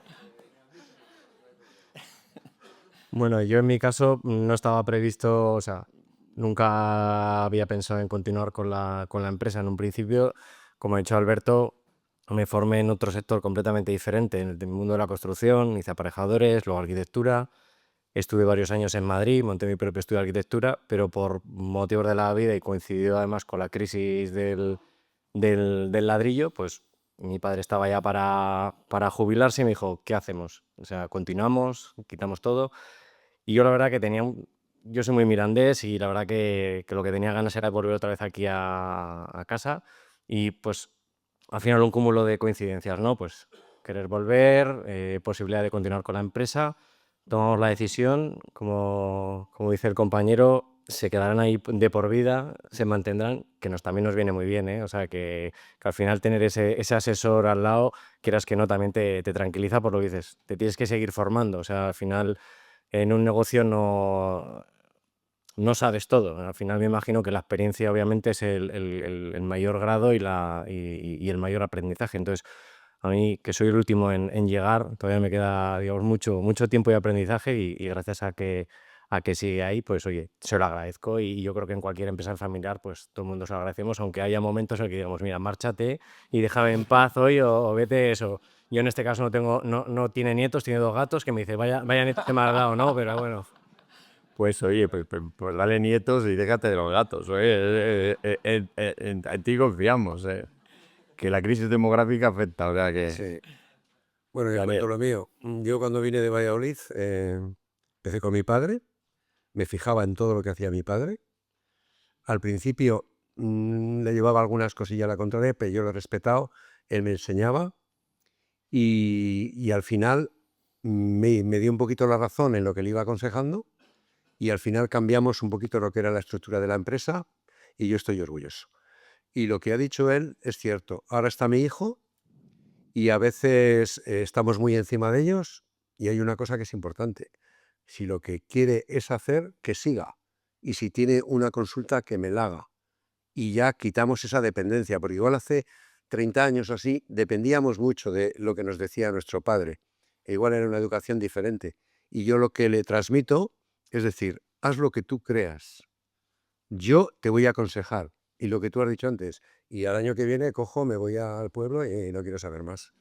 [SPEAKER 6] Bueno, yo en mi caso no estaba previsto, o sea, nunca había pensado en continuar con la empresa en un principio. Como ha dicho Alberto, me formé en otro sector completamente diferente, en el mundo de la construcción, hice aparejadores, luego arquitectura. Estuve varios años en Madrid, monté mi propio estudio de arquitectura, pero por motivos de la vida y coincidió además con la crisis del ladrillo, pues mi padre estaba ya para jubilarse y me dijo, ¿qué hacemos? O sea, continuamos, quitamos todo. Y yo la verdad que yo soy muy mirandés y la verdad que lo que tenía ganas era volver otra vez aquí a casa y pues al final un cúmulo de coincidencias, ¿no? Pues querer volver, posibilidad de continuar con la empresa, tomamos la decisión, como dice el compañero, se quedarán ahí de por vida, se mantendrán, que también nos viene muy bien, ¿eh? O sea, que al final tener ese asesor al lado, quieras que no, también te tranquiliza por lo que dices, te tienes que seguir formando, o sea, al final en un negocio no sabes todo. Al final me imagino que la experiencia obviamente es el mayor grado y el mayor aprendizaje. Entonces, a mí, que soy el último en llegar, todavía me queda, digamos, mucho tiempo de aprendizaje y gracias a que sigue ahí, pues oye, se lo agradezco y yo creo que en cualquier empresa familiar, pues todo el mundo se lo agradecemos, aunque haya momentos en que digamos, mira, márchate y déjame en paz hoy o vete eso. Yo en este caso no tiene nietos, tiene 2 gatos que me dice, vaya nieto que me has dado, ¿no? Pero bueno.
[SPEAKER 3] Pues oye, pues dale nietos y déjate de los gatos. Oye, en ti confiamos, que la crisis demográfica afecta, o sea que...
[SPEAKER 5] Sí. Bueno, yo
[SPEAKER 3] Daniel.
[SPEAKER 5] cuento lo mío. Yo cuando vine de Valladolid empecé con mi padre, me fijaba en todo lo que hacía mi padre. Al principio le llevaba algunas cosillas a la contraria, pero yo lo he respetado, él me enseñaba y al final me dio un poquito la razón en lo que le iba aconsejando y al final cambiamos un poquito lo que era la estructura de la empresa y yo estoy orgulloso. Y lo que ha dicho él es cierto. Ahora está mi hijo y a veces estamos muy encima de ellos y hay una cosa que es importante. Si lo que quiere es hacer, que siga. Y si tiene una consulta, que me la haga. Y ya quitamos esa dependencia, porque igual hace 30 años o así dependíamos mucho de lo que nos decía nuestro padre. E igual era una educación diferente. Y yo lo que le transmito es decir, haz lo que tú creas. Yo te voy a aconsejar. Y lo que tú has dicho antes, y al año que viene cojo, me voy al pueblo y no quiero saber más.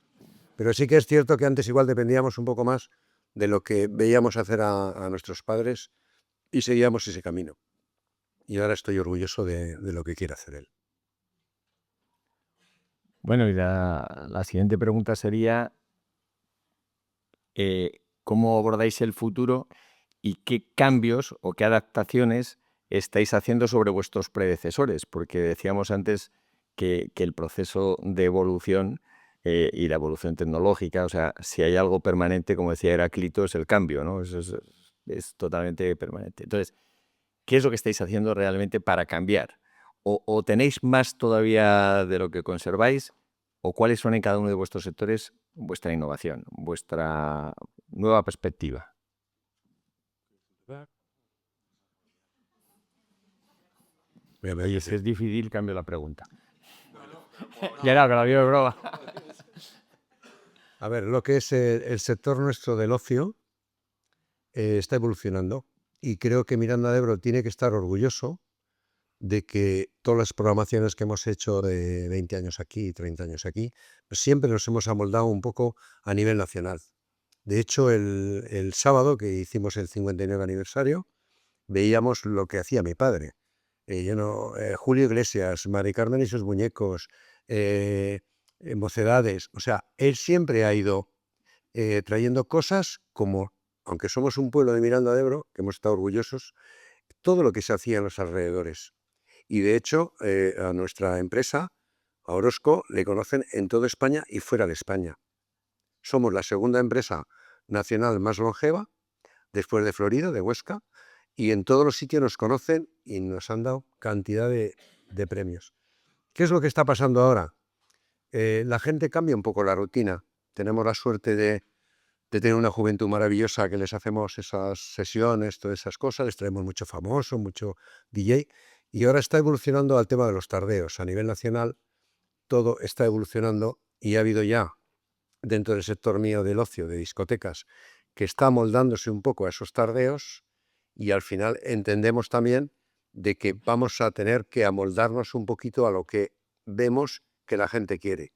[SPEAKER 5] Pero sí que es cierto que antes igual dependíamos un poco más de lo que veíamos hacer a nuestros padres y seguíamos ese camino. Y ahora estoy orgulloso de lo que quiere hacer él.
[SPEAKER 3] Bueno, y la siguiente pregunta sería, ¿cómo abordáis el futuro y qué cambios o qué adaptaciones estáis haciendo sobre vuestros predecesores? Porque decíamos antes que el proceso de evolución y la evolución tecnológica, o sea, si hay algo permanente, como decía Heráclito, es el cambio, ¿no? Eso es totalmente permanente. Entonces, ¿qué es lo que estáis haciendo realmente para cambiar? ¿O tenéis más todavía de lo que conserváis? ¿O cuáles son en cada uno de vuestros sectores vuestra innovación, vuestra nueva perspectiva? Oye, si es difícil, cambio la pregunta. Ya no, que la vio de broma.
[SPEAKER 5] A ver, lo que es el sector nuestro del ocio está evolucionando y creo que Miranda de Ebro tiene que estar orgulloso de que todas las programaciones que hemos hecho de 20 años aquí, 30 años aquí, pues siempre nos hemos amoldado un poco a nivel nacional. De hecho, el sábado que hicimos el 59 aniversario, veíamos lo que hacía mi padre. Julio Iglesias, Mari Carmen y sus muñecos, Mocedades. O sea, él siempre ha ido trayendo cosas como, aunque somos un pueblo de Miranda de Ebro, que hemos estado orgullosos, todo lo que se hacía en los alrededores. Y de hecho, a nuestra empresa, a Orozco, le conocen en toda España y fuera de España. Somos la segunda empresa nacional más longeva, después de Florida, de Huesca, y en todos los sitios nos conocen y nos han dado cantidad de premios. ¿Qué es lo que está pasando ahora? La gente cambia un poco la rutina. Tenemos la suerte de tener una juventud maravillosa que les hacemos esas sesiones, todas esas cosas, les traemos mucho famoso, mucho DJ, y ahora está evolucionando al tema de los tardeos. A nivel nacional, todo está evolucionando y ha habido ya, dentro del sector mío del ocio, de discotecas, que está moldándose un poco a esos tardeos y al final entendemos también de que vamos a tener que amoldarnos un poquito a lo que vemos que la gente quiere.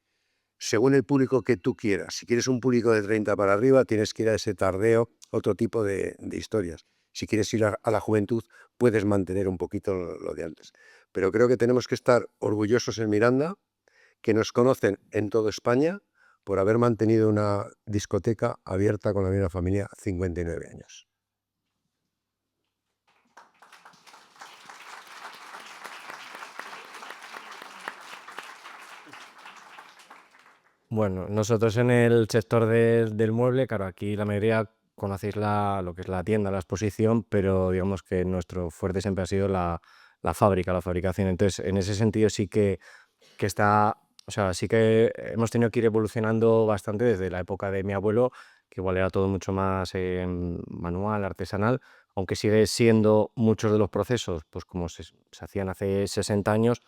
[SPEAKER 5] Según el público que tú quieras. Si quieres un público de 30 para arriba, tienes que ir a ese tardeo, otro tipo de historias. Si quieres ir a la juventud, puedes mantener un poquito lo de antes. Pero creo que tenemos que estar orgullosos en Miranda, que nos conocen en toda España por haber mantenido una discoteca abierta con la misma familia 59 años.
[SPEAKER 6] Bueno, nosotros en el sector del mueble, claro, aquí la mayoría conocéis lo que es la tienda, la exposición, pero digamos que nuestro fuerte siempre ha sido la fábrica, la fabricación. Entonces, en ese sentido sí que está, o sea, sí que hemos tenido que ir evolucionando bastante desde la época de mi abuelo, que igual era todo mucho más manual, artesanal, aunque sigue siendo muchos de los procesos, pues como se hacían hace 60 años,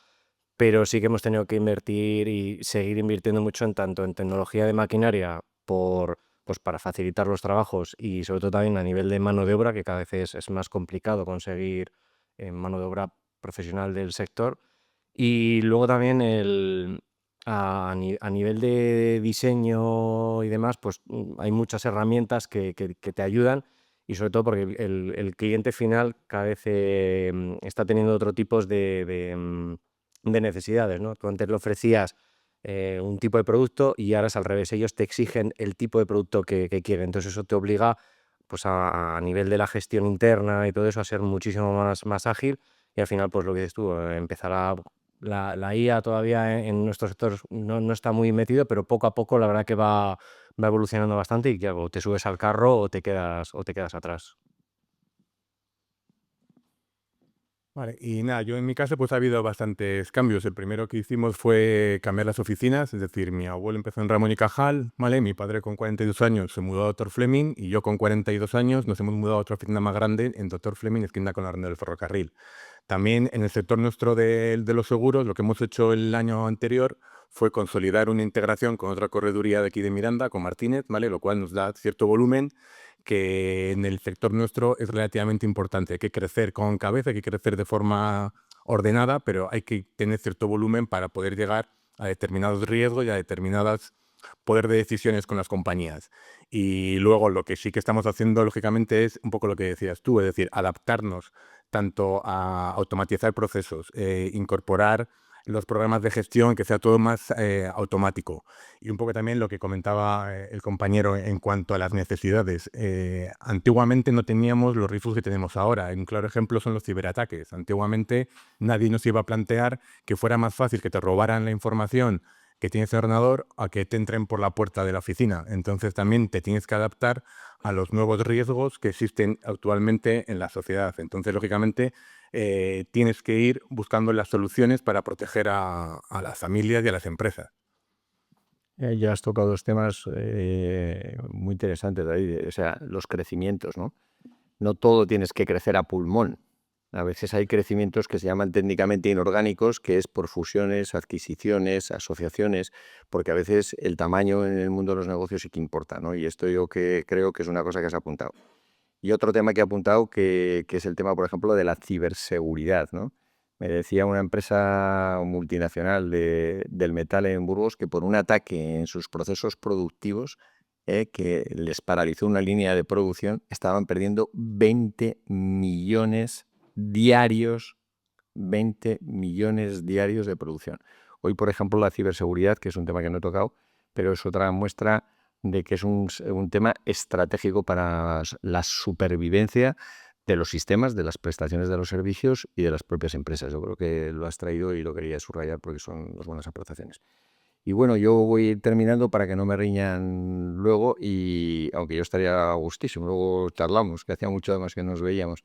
[SPEAKER 6] pero sí que hemos tenido que invertir y seguir invirtiendo mucho en tanto en tecnología de maquinaria pues para facilitar los trabajos y sobre todo también a nivel de mano de obra, que cada vez es más complicado conseguir mano de obra profesional del sector. Y luego también a nivel de diseño y demás, pues hay muchas herramientas que te ayudan y sobre todo porque el cliente final cada vez está teniendo otro tipos de necesidades, ¿no? Tú antes le ofrecías un tipo de producto y ahora es al revés, ellos te exigen el tipo de producto que quieren, entonces eso te obliga pues a nivel de la gestión interna y todo eso a ser muchísimo más ágil y al final pues lo que dices tú, empezará la IA todavía en nuestro sector no está muy metido, pero poco a poco la verdad que va evolucionando bastante y que o te subes al carro o te quedas atrás.
[SPEAKER 4] Vale, y nada, yo en mi casa pues ha habido bastantes cambios. El primero que hicimos fue cambiar las oficinas, es decir, mi abuelo empezó en Ramón y Cajal, ¿vale? Mi padre con 42 años se mudó a Dr. Fleming y yo con 42 años nos hemos mudado a otra oficina más grande en Dr. Fleming, esquina con la Ronda del Ferrocarril. También en el sector nuestro de los seguros, lo que hemos hecho el año anterior fue consolidar una integración con otra correduría de aquí de Miranda, con Martínez, ¿vale? Lo cual nos da cierto volumen que en el sector nuestro es relativamente importante. Hay que crecer con cabeza, hay que crecer de forma ordenada, pero hay que tener cierto volumen para poder llegar a determinados riesgos y a determinadas poder de decisiones con las compañías. Y luego lo que sí que estamos haciendo, lógicamente, es un poco lo que decías tú, es decir, adaptarnos tanto a automatizar procesos, incorporar los programas de gestión, que sea todo más automático. Y un poco también lo que comentaba el compañero en cuanto a las necesidades. Antiguamente no teníamos los riesgos que tenemos ahora. Un claro ejemplo son los ciberataques. Antiguamente nadie nos iba a plantear que fuera más fácil que te robaran la información que tienes en el ordenador a que te entren por la puerta de la oficina. Entonces también te tienes que adaptar a los nuevos riesgos que existen actualmente en la sociedad. Entonces, lógicamente, tienes que ir buscando las soluciones para proteger a las familias y a las empresas.
[SPEAKER 3] Ya has tocado dos temas muy interesantes, David. O sea, los crecimientos, ¿no? No todo tienes que crecer a pulmón. A veces hay crecimientos que se llaman técnicamente inorgánicos, que es por fusiones, adquisiciones, asociaciones, porque a veces el tamaño en el mundo de los negocios sí que importa, ¿no? Y esto yo creo que es una cosa que has apuntado. Y otro tema que he apuntado, que es el tema, por ejemplo, de la ciberseguridad, ¿no? Me decía una empresa multinacional del metal en Burgos que por un ataque en sus procesos productivos que les paralizó una línea de producción, estaban perdiendo 20 millones diarios, 20 millones diarios de producción. Hoy, por ejemplo, la ciberseguridad, que es un tema que no he tocado, pero es otra muestra de que es un tema estratégico para la supervivencia de los sistemas, de las prestaciones de los servicios y de las propias empresas. Yo creo que lo has traído y lo quería subrayar porque son las buenas aportaciones. Y bueno, yo voy a ir terminando para que no me riñan luego, y aunque yo estaría gustísimo, luego charlamos, que hacía mucho además que nos veíamos.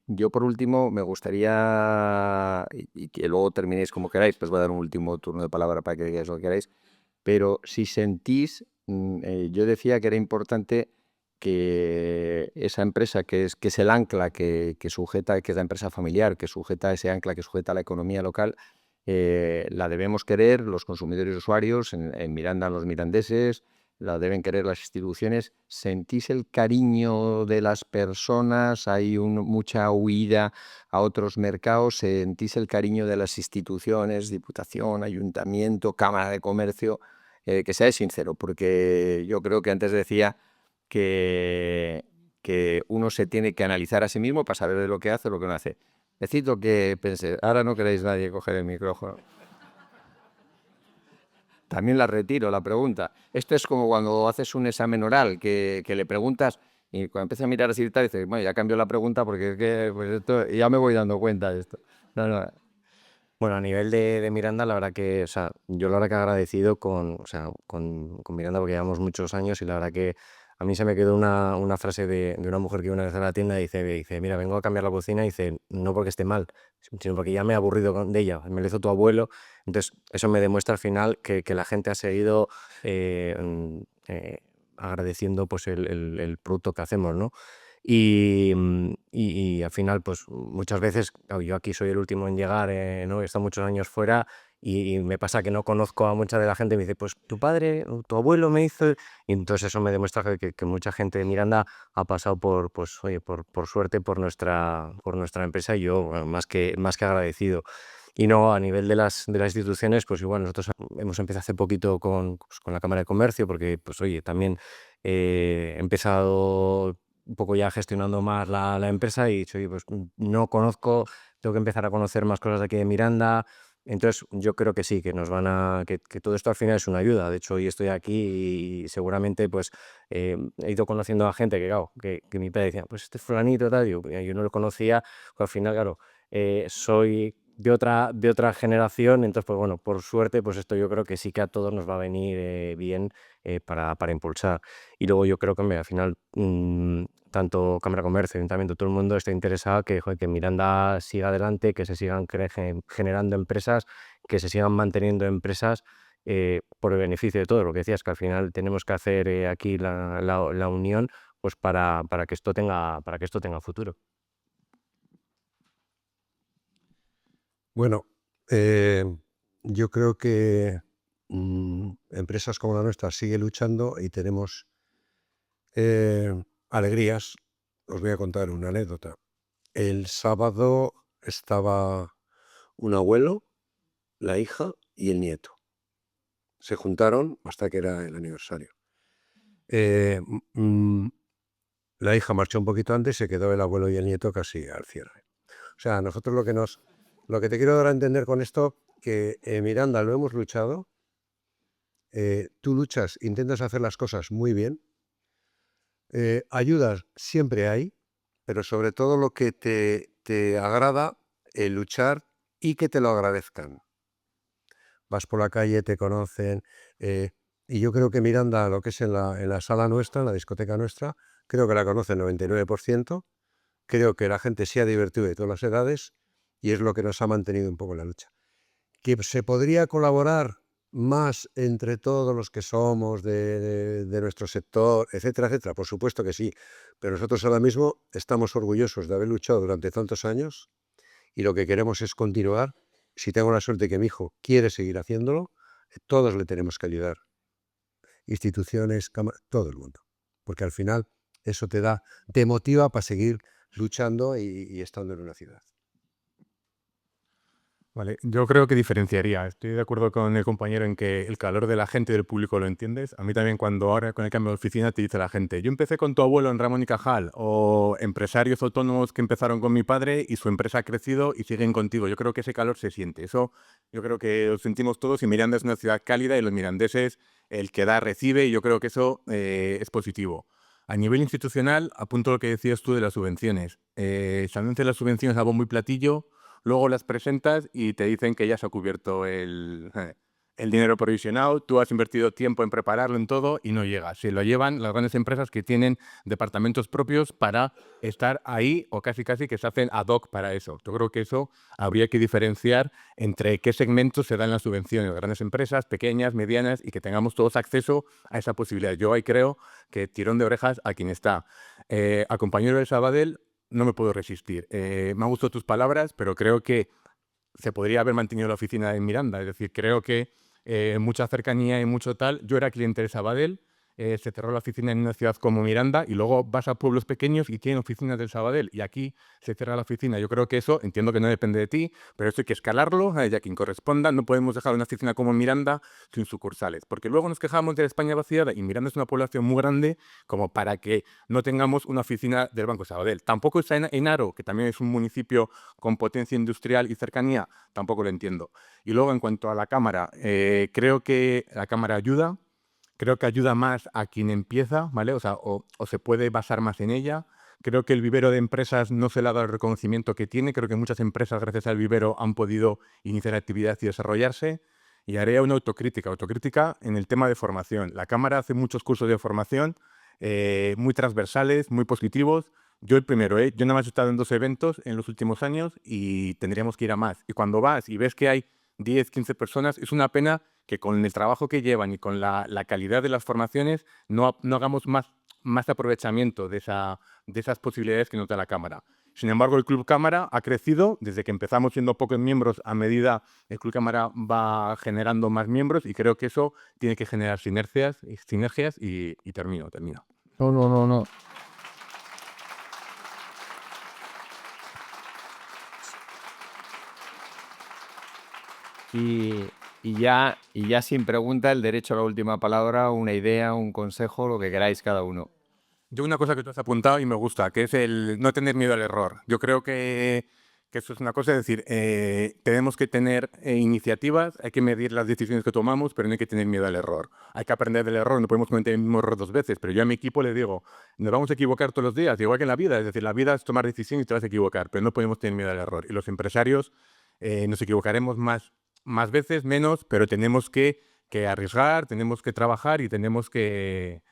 [SPEAKER 3] Yo por último me gustaría, y que luego terminéis como queráis, pues voy a dar un último turno de palabra para que digáis lo que queráis, pero si sentís, yo decía que era importante que esa empresa que es el ancla que sujeta, que es la empresa familiar, que sujeta ese ancla, que sujeta la economía local, la debemos querer los consumidores y usuarios, en Miranda los mirandeses, la deben querer las instituciones. ¿Sentís el cariño de las personas? ¿Hay mucha huida a otros mercados? ¿Sentís el cariño de las instituciones, Diputación, Ayuntamiento, Cámara de Comercio? Que seáis sincero, porque yo creo que antes decía que uno se tiene que analizar a sí mismo para saber de lo que hace o lo que no hace. Necesito que pensé, ahora no queréis nadie coger el micrófono. También la retiro, la pregunta. Esto es como cuando haces un examen oral, que le preguntas y cuando empieza a mirar así y tal, dices, bueno, ya cambió la pregunta porque es que pues esto, ya me voy dando cuenta de esto. No.
[SPEAKER 6] Bueno, a nivel de Miranda, la verdad que, o sea, yo la verdad que agradecido con Miranda porque llevamos muchos años y la verdad que a mí se me quedó una frase de una mujer que una vez a la tienda y dice, mira, vengo a cambiar la cocina y dice, no porque esté mal, sino porque ya me he aburrido de ella, me lo hizo tu abuelo. Entonces, eso me demuestra al final que la gente ha seguido agradeciendo pues el producto que hacemos, ¿no? Y al final, pues muchas veces, claro, yo aquí soy el último en llegar, ¿no? He estado muchos años fuera y me pasa que no conozco a mucha de la gente. Me dice, pues tu padre o tu abuelo me hizo. Y entonces eso me demuestra que mucha gente de Miranda ha pasado pues, oye, por suerte por nuestra empresa y yo bueno, más que agradecido. Y no, a nivel de las instituciones, pues igual nosotros hemos empezado hace poquito con la Cámara de Comercio porque, pues oye, también he empezado un poco ya gestionando más la empresa y he dicho, oye, pues no conozco, tengo que empezar a conocer más cosas de aquí de Miranda. Entonces, yo creo que sí, que que todo esto al final es una ayuda. De hecho, hoy estoy aquí y seguramente pues he ido conociendo a gente que, claro, que mi padre decía, pues este fulanito, tal, yo no lo conocía, pues al final, claro, soy de otra generación, entonces, pues bueno, por suerte, pues esto yo creo que sí que a todos nos va a venir bien para impulsar. Y luego yo creo que al final tanto Cámara de Comercio, Ayuntamiento, todo el mundo está interesado que, joder, que Miranda siga adelante, que se sigan generando empresas, que se sigan manteniendo empresas por el beneficio de todos. Lo que decías, que al final tenemos que hacer aquí la unión pues para que para que esto tenga futuro.
[SPEAKER 5] Bueno, yo creo que empresas como la nuestra sigue luchando y tenemos alegrías. Os voy a contar una anécdota. El sábado estaba un abuelo, la hija y el nieto. Se juntaron hasta que era el aniversario. La hija marchó un poquito antes, se quedó el abuelo y el nieto casi al cierre. O sea, nosotros lo que te quiero dar a entender con esto, que Miranda lo hemos luchado, tú luchas, intentas hacer las cosas muy bien, ayudas siempre hay, pero sobre todo lo que te agrada, luchar y que te lo agradezcan. Vas por la calle, te conocen, y yo creo que Miranda, lo que es en la sala nuestra, en la discoteca nuestra, creo que la conoce el 99%, creo que la gente se ha divertido de todas las edades y es lo que nos ha mantenido un poco en la lucha. ¿Que se podría colaborar más entre todos los que somos de nuestro sector, etcétera, etcétera? Por supuesto que sí, pero nosotros ahora mismo estamos orgullosos de haber luchado durante tantos años y lo que queremos es continuar. Si tengo la suerte que mi hijo quiere seguir haciéndolo, todos le tenemos que ayudar. Instituciones, todo el mundo. Porque al final eso te motiva para seguir luchando y estando en una ciudad.
[SPEAKER 4] Vale, yo creo que diferenciaría. Estoy de acuerdo con el compañero en que el calor de la gente y del público lo entiendes. A mí también cuando ahora con el cambio de oficina te dice la gente, yo empecé con tu abuelo en Ramón y Cajal, o empresarios autónomos que empezaron con mi padre y su empresa ha crecido y siguen contigo. Yo creo que ese calor se siente. Eso yo creo que lo sentimos todos y Miranda es una ciudad cálida y los mirandeses, el que da recibe y yo creo que eso es positivo. A nivel institucional, apunto lo que decías tú de las subvenciones. Se anuncian las subvenciones a bombo y platillo. Luego las presentas y te dicen que ya se ha cubierto el dinero provisionado, tú has invertido tiempo en prepararlo en todo y no llega. Se lo llevan las grandes empresas que tienen departamentos propios para estar ahí o casi que se hacen ad hoc para eso. Yo creo que eso habría que diferenciar entre qué segmentos se dan las subvenciones, grandes empresas, pequeñas, medianas y que tengamos todos acceso a esa posibilidad. Yo ahí creo que tirón de orejas a quien está. A compañero de Sabadell, no me puedo resistir. Me han gustado tus palabras, pero creo que se podría haber mantenido la oficina en Miranda. Es decir, creo que mucha cercanía y mucho tal. Yo era cliente de Sabadell, se cerró la oficina en una ciudad como Miranda y luego vas a pueblos pequeños y tienen oficinas del Sabadell y aquí se cierra la oficina. Yo creo que eso, entiendo que no depende de ti, pero esto hay que escalarlo, ya quien corresponda. No podemos dejar una oficina como Miranda sin sucursales, porque luego nos quejamos de la España vaciada y Miranda es una población muy grande como para que no tengamos una oficina del Banco Sabadell. Tampoco está en Haro, que también es un municipio con potencia industrial y cercanía, tampoco lo entiendo. Y luego, en cuanto a la Cámara, creo que la Cámara ayuda. Creo que ayuda más a quien empieza, ¿vale? O sea, o se puede basar más en ella. Creo que el vivero de empresas no se le ha dado el reconocimiento que tiene. Creo que muchas empresas, gracias al vivero, han podido iniciar actividad y desarrollarse. Y haré una autocrítica en el tema de formación. La Cámara hace muchos cursos de formación muy transversales, muy positivos. Yo el primero, yo nada más he estado en 2 eventos en los últimos años y tendríamos que ir a más. Y cuando vas y ves que hay 10, 15 personas, es una pena que con el trabajo que llevan y con la calidad de las formaciones no hagamos más aprovechamiento de esas posibilidades que nos da la Cámara. Sin embargo, el Club Cámara ha crecido desde que empezamos siendo pocos miembros. A medida el Club Cámara va generando más miembros y creo que eso tiene que generar sinergias y termino.
[SPEAKER 3] No, no, no, no.
[SPEAKER 7] Y ya sin pregunta, el derecho a la última palabra, una idea, un consejo, lo que queráis cada uno.
[SPEAKER 4] Yo una cosa que tú has apuntado y me gusta, que es el no tener miedo al error. Yo creo que eso es una cosa, es decir, tenemos que tener iniciativas, hay que medir las decisiones que tomamos, pero no hay que tener miedo al error. Hay que aprender del error, no podemos cometer el mismo error 2 veces, pero yo a mi equipo le digo, nos vamos a equivocar todos los días, igual que en la vida, es decir, la vida es tomar decisiones y te vas a equivocar, pero no podemos tener miedo al error. Y los empresarios nos equivocaremos más veces, menos, pero tenemos que arriesgar, tenemos que trabajar y tenemos que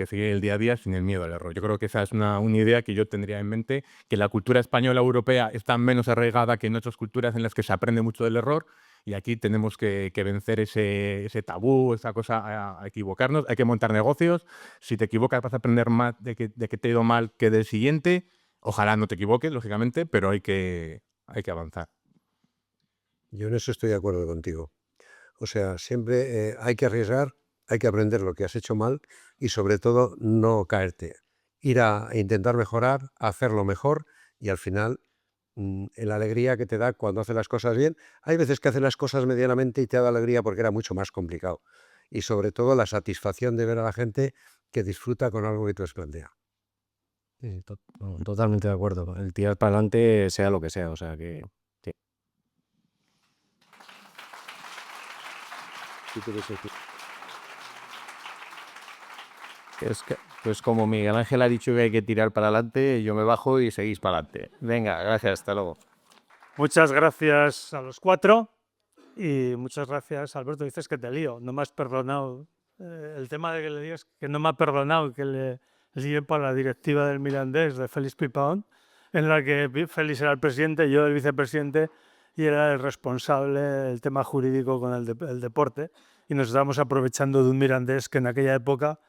[SPEAKER 4] seguir el día a día sin el miedo al error. Yo creo que esa es una idea que yo tendría en mente, que la cultura española europea está menos arraigada que en otras culturas en las que se aprende mucho del error, y aquí tenemos que vencer ese tabú, esa cosa a equivocarnos. Hay que montar negocios. Si te equivocas vas a aprender más de que te ha ido mal que del siguiente. Ojalá no te equivoques, lógicamente, pero hay que avanzar.
[SPEAKER 5] Yo en eso estoy de acuerdo contigo. O sea, siempre hay que arriesgar, hay que aprender lo que has hecho mal y sobre todo no caerte. Ir a intentar mejorar, hacerlo mejor y al final la alegría que te da cuando haces las cosas bien. Hay veces que haces las cosas medianamente y te da alegría porque era mucho más complicado. Y sobre todo la satisfacción de ver a la gente que disfruta con algo que tú has planteado.
[SPEAKER 6] Sí, totalmente de acuerdo. El tirar para adelante sea lo que sea, o sea que... sí. Es que, pues como Miguel Ángel ha dicho que hay que tirar para adelante, yo me bajo y seguís para adelante. Venga, gracias, hasta luego.
[SPEAKER 1] Muchas gracias a los 4 y muchas gracias, Alberto. Dices que te lío, no me has perdonado. El tema de que le digas que no me ha perdonado que le líe para la directiva del Mirandés de Félix Pipaón, en la que Félix era el presidente, yo el vicepresidente y era el responsable del tema jurídico con el deporte, y nos estábamos aprovechando de un Mirandés que en aquella época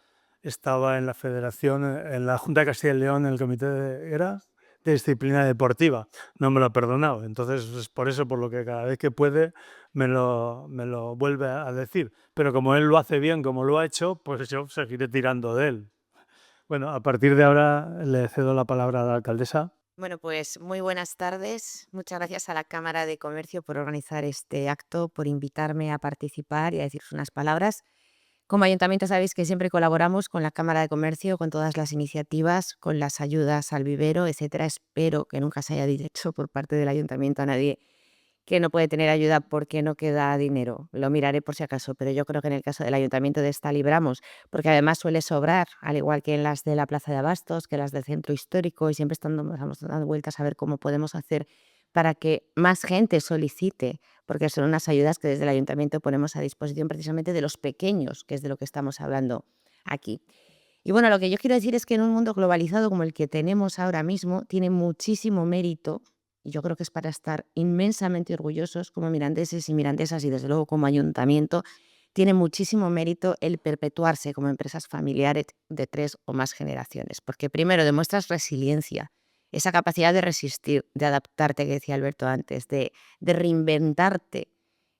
[SPEAKER 1] estaba en la Federación, en la Junta de Castilla y León, en el comité de disciplina deportiva. No me lo ha perdonado. Entonces es por eso por lo que cada vez que puede me lo vuelve a decir. Pero como él lo hace bien, como lo ha hecho, pues yo seguiré tirando de él. Bueno, a partir de ahora le cedo la palabra a la alcaldesa.
[SPEAKER 8] Bueno, pues muy buenas tardes. Muchas gracias a la Cámara de Comercio por organizar este acto, por invitarme a participar y a decir unas palabras. Como ayuntamiento sabéis que siempre colaboramos con la Cámara de Comercio, con todas las iniciativas, con las ayudas al vivero, etcétera. Espero que nunca se haya dicho por parte del ayuntamiento a nadie que no puede tener ayuda porque no queda dinero. Lo miraré por si acaso, pero yo creo que en el caso del ayuntamiento de esta libramos, porque además suele sobrar, al igual que en las de la Plaza de Abastos, que las del Centro Histórico, y siempre estamos dando vueltas a ver cómo podemos hacer para que más gente solicite, porque son unas ayudas que desde el ayuntamiento ponemos a disposición precisamente de los pequeños, que es de lo que estamos hablando aquí. Y bueno, lo que yo quiero decir es que en un mundo globalizado como el que tenemos ahora mismo, tiene muchísimo mérito, y yo creo que es para estar inmensamente orgullosos como mirandeses y mirandesas y desde luego como ayuntamiento, tiene muchísimo mérito el perpetuarse como empresas familiares de 3 o más generaciones, porque primero demuestras resiliencia, esa capacidad de resistir, de adaptarte, que decía Alberto antes, de reinventarte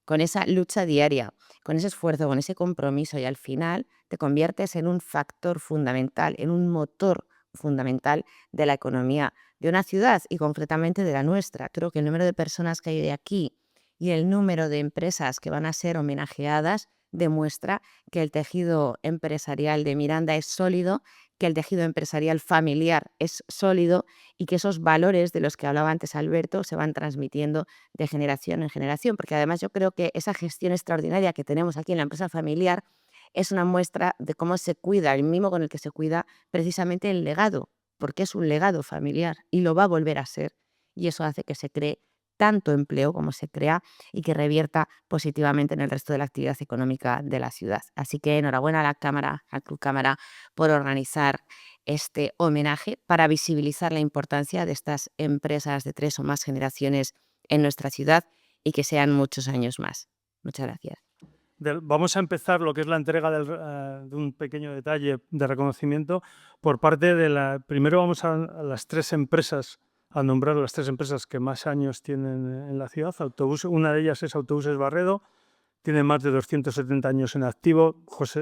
[SPEAKER 8] con esa lucha diaria, con ese esfuerzo, con ese compromiso, y al final te conviertes en un factor fundamental, en un motor fundamental de la economía de una ciudad y concretamente de la nuestra. Creo que el número de personas que hay de aquí y el número de empresas que van a ser homenajeadas demuestra que el tejido empresarial de Miranda es sólido, que el tejido empresarial familiar es sólido y que esos valores de los que hablaba antes Alberto se van transmitiendo de generación en generación, porque además yo creo que esa gestión extraordinaria que tenemos aquí en la empresa familiar es una muestra de cómo se cuida, el mimo con el que se cuida precisamente el legado, porque es un legado familiar y lo va a volver a ser, y eso hace que se cree tanto empleo como se crea y que revierta positivamente en el resto de la actividad económica de la ciudad. Así que enhorabuena a la Cámara, al Club Cámara, por organizar este homenaje para visibilizar la importancia de estas empresas de 3 o más generaciones en nuestra ciudad y que sean muchos años más. Muchas gracias.
[SPEAKER 1] Vamos a empezar lo que es la entrega de un pequeño detalle de reconocimiento por parte de la... Primero vamos a las 3 empresas, a nombrar las 3 empresas que más años tienen en la ciudad. Una de ellas es Autobuses Barredo, tiene más de 270 años en activo. José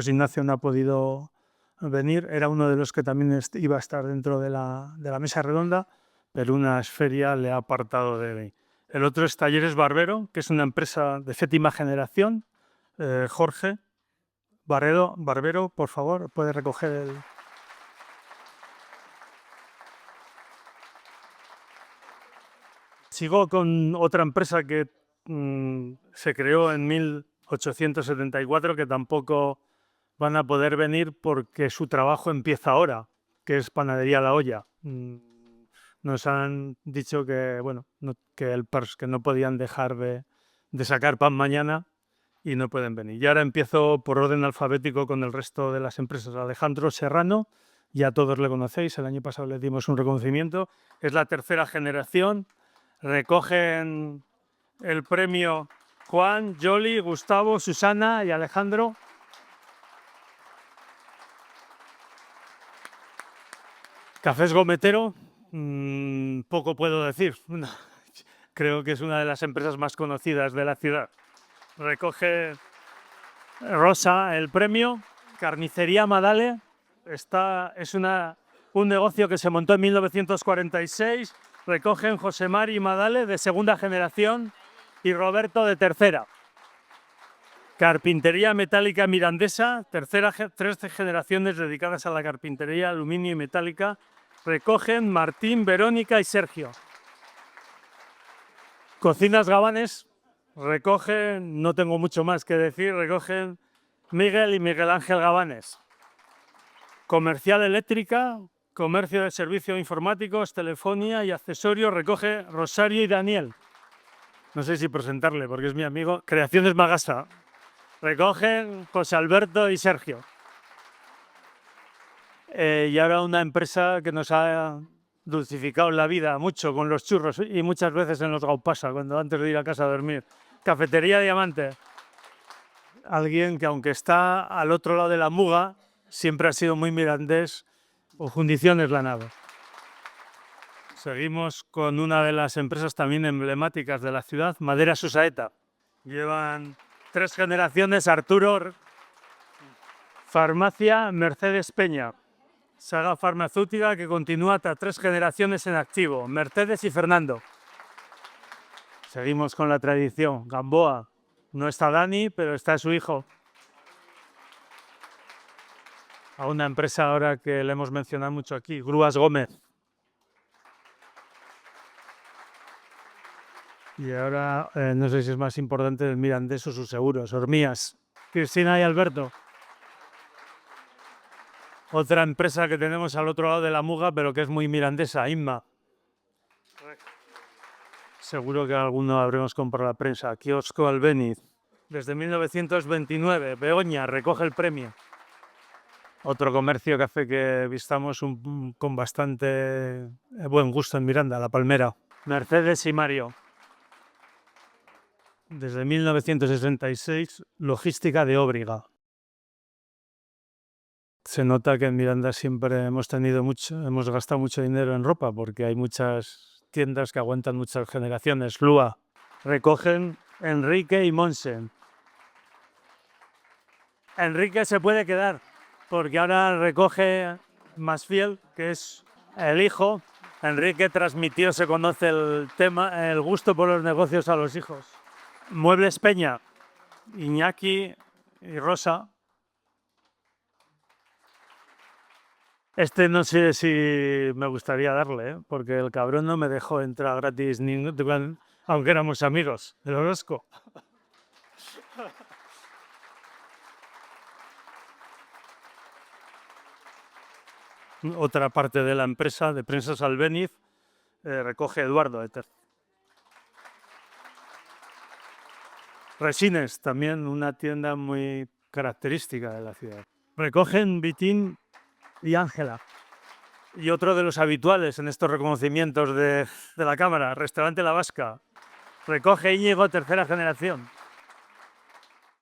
[SPEAKER 1] Ignacio no ha podido venir, era uno de los que también iba a estar dentro de la mesa redonda, pero una esferia le ha apartado de él. El otro es Talleres Barbero, que es una empresa de 7ª generación. Jorge Barbero, por favor, puede recoger Sigo con otra empresa que se creó en 1874, que tampoco van a poder venir porque su trabajo empieza ahora, que es Panadería La Olla. Nos han dicho que, bueno, que no podían dejar de sacar pan mañana y no pueden venir. Y ahora empiezo por orden alfabético con el resto de las empresas. Alejandro Serrano, ya todos le conocéis, el año pasado le dimos un reconocimiento. Es la tercera generación. Recogen el premio Juan, Yoli, Gustavo, Susana y Alejandro. Cafés Gometero, poco puedo decir. Creo que es una de las empresas más conocidas de la ciudad. Recoge Rosa el premio. Carnicería Madale es un negocio que se montó en 1946. Recogen José Mari Madale, de segunda generación, y Roberto, de tercera. Carpintería Metálica Mirandesa, tres generaciones dedicadas a la carpintería, aluminio y metálica. Recogen Martín, Verónica y Sergio. Cocinas Gabanes, recogen, no tengo mucho más que decir, recogen Miguel y Miguel Ángel Gabanes. Comercial Eléctrica, comercio de servicios informáticos, telefonía y accesorios, recoge Rosario y Daniel. No sé si presentarle porque es mi amigo. Creaciones Magasa, recogen José Alberto y Sergio. Y ahora una empresa que nos ha dulcificado la vida mucho con los churros y muchas veces en los gaupasa, cuando antes de ir a casa a dormir. Cafetería Diamante. Alguien que, aunque está al otro lado de la Muga, siempre ha sido muy mirandés, o Fundiciones La Nave. Seguimos con una de las empresas también emblemáticas de la ciudad, Madera Susaeta. Llevan 3 generaciones. Arturo. Farmacia Mercedes Peña. Saga farmacéutica que continúa hasta 3 generaciones en activo, Mercedes y Fernando. Seguimos con la tradición. Gamboa. No está Dani, pero está su hijo. A una empresa ahora que le hemos mencionado mucho aquí, Grúas Gómez. Y ahora, no sé si es más importante el mirandés o sus seguros. Hormías. Cristina y Alberto. Otra empresa que tenemos al otro lado de la Muga, pero que es muy mirandesa, Inma. Seguro que alguno habremos comprado la prensa. Kiosco Albéniz. Desde 1929, Begoña recoge el premio. Otro comercio que hace que vistamos con bastante buen gusto en Miranda, La Palmera. Mercedes y Mario. Desde 1966, Logística de Óbriga. Se nota que en Miranda siempre hemos gastado mucho dinero en ropa, porque hay muchas tiendas que aguantan muchas generaciones. Lua. Recogen Enrique y Monsen. Enrique se puede quedar, porque ahora recoge Masfiel, que es el hijo. Enrique transmitió, se conoce el gusto por los negocios a los hijos. Muebles Peña, Iñaki y Rosa. Este no sé si me gustaría darle, porque el cabrón no me dejó entrar gratis, aunque éramos amigos, el Orozco. Otra parte de la empresa de Prensas Albéniz recoge Eduardo. Resines, también una tienda muy característica de la ciudad. Recogen Vitín y Ángela. Y otro de los habituales en estos reconocimientos de la Cámara, Restaurante La Vasca. Recoge Íñigo, tercera generación.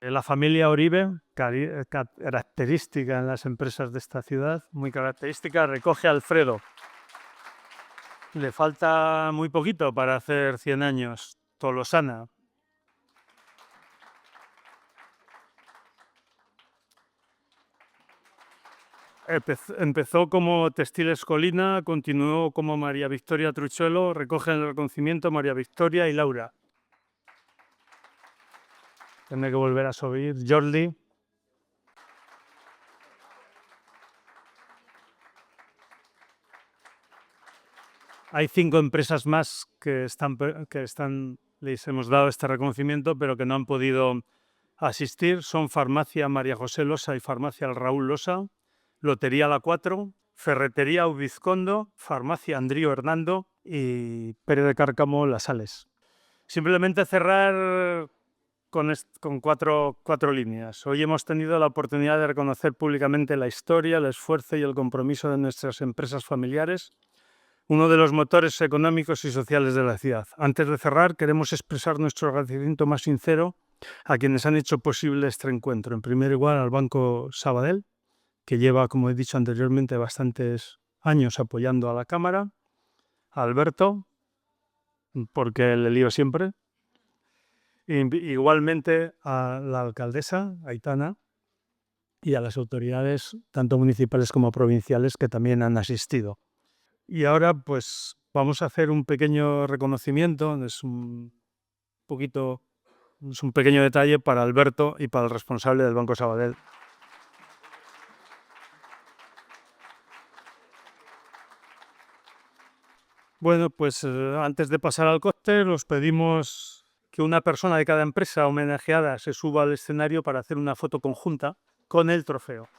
[SPEAKER 1] La familia Oribe, característica en las empresas de esta ciudad, muy característica, recoge Alfredo. Le falta muy poquito para hacer 100 años. Tolosana. Empezó como Textiles Colina, continuó como María Victoria Truchuelo, recogen el reconocimiento María Victoria y Laura. Tendré que volver a subir. Jordi. Hay 5 empresas más que les hemos dado este reconocimiento, pero que no han podido asistir. Son Farmacia María José Losa y Farmacia El Raúl Losa, Lotería La 4, Ferretería Ubizcondo, Farmacia Andrío Hernando y Pérez de Cárcamo Las Sales. Simplemente cerrar con cuatro líneas. Hoy hemos tenido la oportunidad de reconocer públicamente la historia, el esfuerzo y el compromiso de nuestras empresas familiares, uno de los motores económicos y sociales de la ciudad. Antes de cerrar, queremos expresar nuestro agradecimiento más sincero a quienes han hecho posible este encuentro. En primer lugar, al Banco Sabadell, que lleva, como he dicho anteriormente, bastantes años apoyando a la Cámara, a Alberto, porque le lío siempre, igualmente a la alcaldesa, Aitana, y a las autoridades, tanto municipales como provinciales, que también han asistido. Y ahora, pues, vamos a hacer un pequeño reconocimiento, es un pequeño detalle para Alberto y para el responsable del Banco Sabadell. Bueno, pues antes de pasar al cóctel, os pedimos que una persona de cada empresa homenajeada se suba al escenario para hacer una foto conjunta con el trofeo.